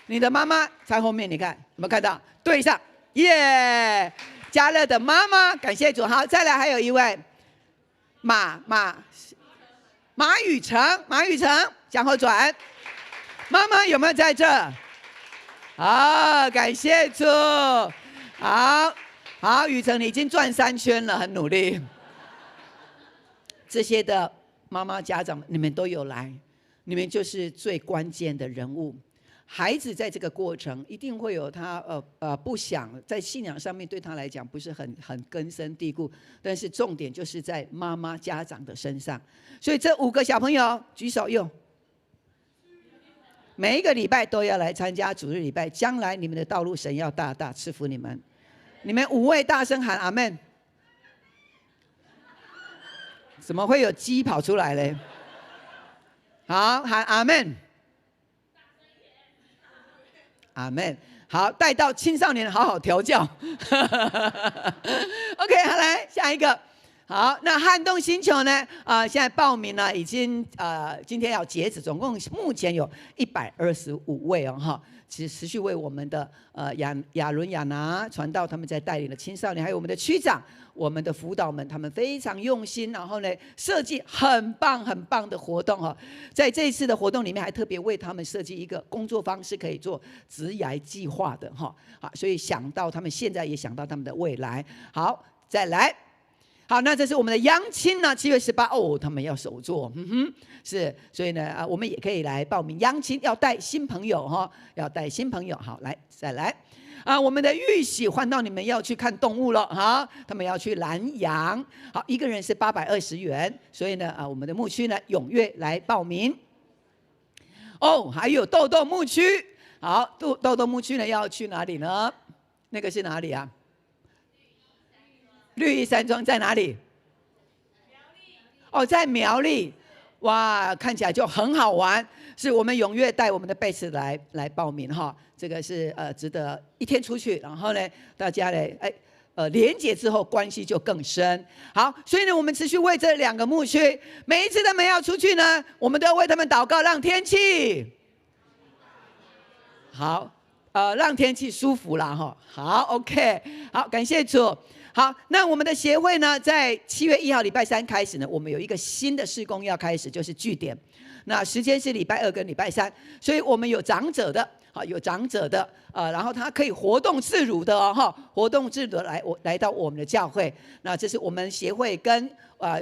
你的妈妈在后面，你看有没有看到？对上，耶！嘉乐的妈妈，感谢主。好，再来还有一位马雨成，向后转。妈妈有没有在这？好，感谢主。好，雨成，你已经转3圈了，很努力。这些的妈妈家长们，你们都有来，你们就是最关键的人物。孩子在这个过程一定会有他不想在信仰上面对他来讲不是很根深蒂固，但是重点就是在妈妈家长的身上。所以这5个小朋友举手用，每一个礼拜都要来参加主日礼拜，将来你们的道路神要大大赐福你们。你们5位大声喊阿们。怎么会有鸡跑出来嘞？好，喊阿们。阿们，好，带到青少年好好调教。OK， 好，来下一个。好，那撼动星球呢？现在报名呢，已经今天要截止，总共目前有125位哦，哈，其实持续为我们的亚伦、亚拿传道他们在带领的青少年，还有我们的区长、我们的辅导们，他们非常用心，然后呢设计很棒的活动哈。在这一次的活动里面，还特别为他们设计一个工作方式，可以做职涯计划的哈。好，所以想到他们现在也想到他们的未来。好，再来。好，那这是我们的央青呢，7月18哦，他们要手作，是，所以呢我们也可以来报名央青，要带新朋友哈，要带新朋友。好，来再来。我们的玉玺换到你们要去看动物了哈，他们要去南洋，好，一个人是820元，所以呢我们的牧区呢踊跃来报名。哦，还有豆豆牧区，好，豆豆牧区呢要去哪里呢？那个是哪里啊？绿意山庄在哪里？哦，在苗栗。哇，看起来就很好玩，是我们踊跃带我们的贝斯来报名哈。这个是值得一天出去，然后呢，大家呢，连结之后关系就更深。好，所以呢，我们持续为这2个牧区，每一次他们要出去呢，我们都要为他们祷告，让天气好，让天气舒服啦哈。好 ，OK， 好，感谢主。好，那我们的协会呢，在7月1号礼拜3开始呢，我们有一个新的事工要开始，就是据点。那时间是礼拜2跟礼拜3，所以我们有长者的，有长者的，然后他可以活动自如的哦，哈，活动自如的来到我们的教会。那这是我们协会跟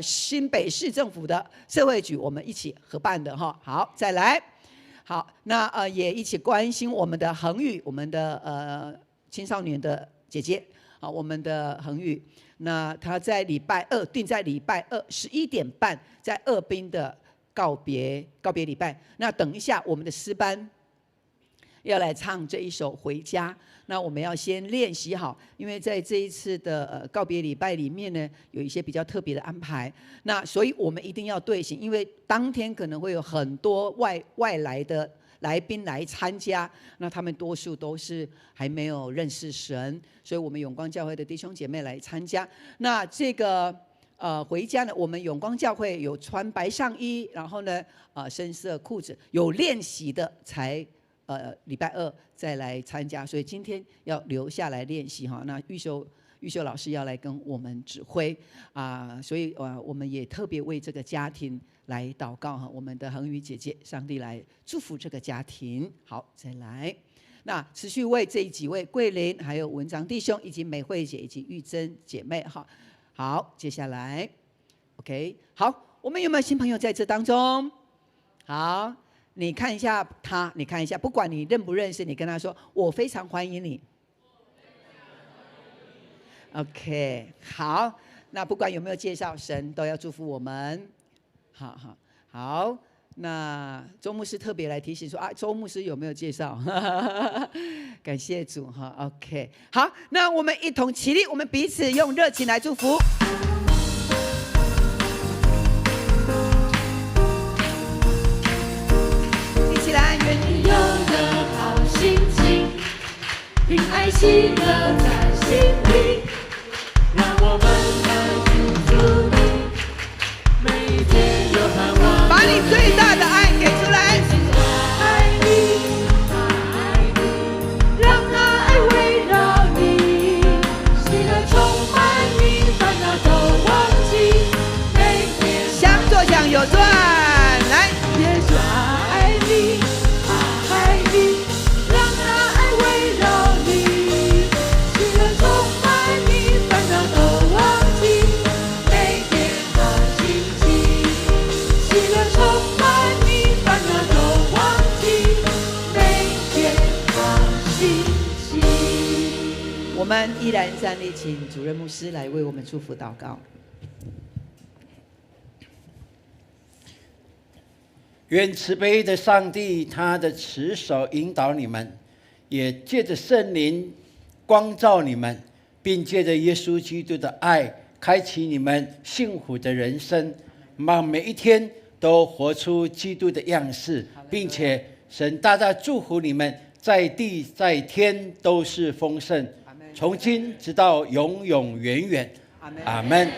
新北市政府的社会局我们一起合办的哈。好，再来，好，那也一起关心我们的恒宇，我们的青少年的姐姐。好，我们的恒宇，那他在礼拜2定在礼拜2 11点半，在2滨的告别礼拜。那等一下我们的诗班要来唱这一首《回家》，那我们要先练习好，因为在这一次的告别礼拜里面呢，有一些比较特别的安排。那所以我们一定要队形，因为当天可能会有很多外来的来宾来参加，那他们多数都是还没有认识神，所以我们永光教会的弟兄姐妹来参加。那这个回家呢，我们永光教会有穿白上衣，然后呢深色裤子，有练习的才礼拜2再来参加，所以今天要留下来练习哈。那玉秀老师要来跟我们指挥所以我们也特别为这个家庭来祷告哈，我们的恒宇姐姐，上帝来祝福这个家庭。好，再来，那持续为这几位桂林、还有文章弟兄以及美惠姐以及玉珍姐妹哈，好，接下来 OK， 好，我们有没有新朋友在这当中？好，你看一下他，你看一下，不管你认不认识，你跟他说我非常欢迎你。OK， 好，那不管有没有介绍，神都要祝福我们。好，那周牧师特别来提醒说啊，周牧师有没有介绍？感谢主哈。OK， 好，那我们一同起立，我们彼此用热情来祝福。一起来，愿你有个好心情，平安喜乐在心里，让我们来祝福你，每一天有盼望。把你最大的爱给出来。爱你，让那爱围绕你，喜乐充满你，烦恼都忘记，每天想做想有赚，来。耶稣爱你，爱你，让那爱围绕你，喜乐充满你，烦恼都忘记，每天好心情，喜乐充满你，烦恼都忘记，每天好心情。我们依然站立，请主任牧师来为我们祝福祷告。愿慈悲的上帝，他的慈手引导你们，也借着圣灵光照你们，并借着耶稣基督的爱，开启你们幸福的人生，让每一天都活出基督的样式，并且神大大祝福你们，在地在天都是丰盛，从今直到永永远远。阿们。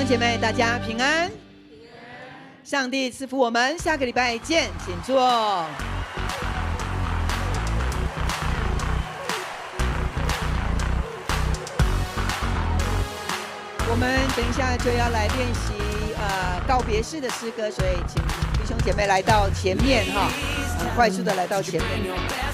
姐妹，大家平安。上帝赐福我们，下个礼拜见，请坐。我们等一下就要来练习告别式的诗歌，所以请弟兄姐妹来到前面哈，快速的来到前面。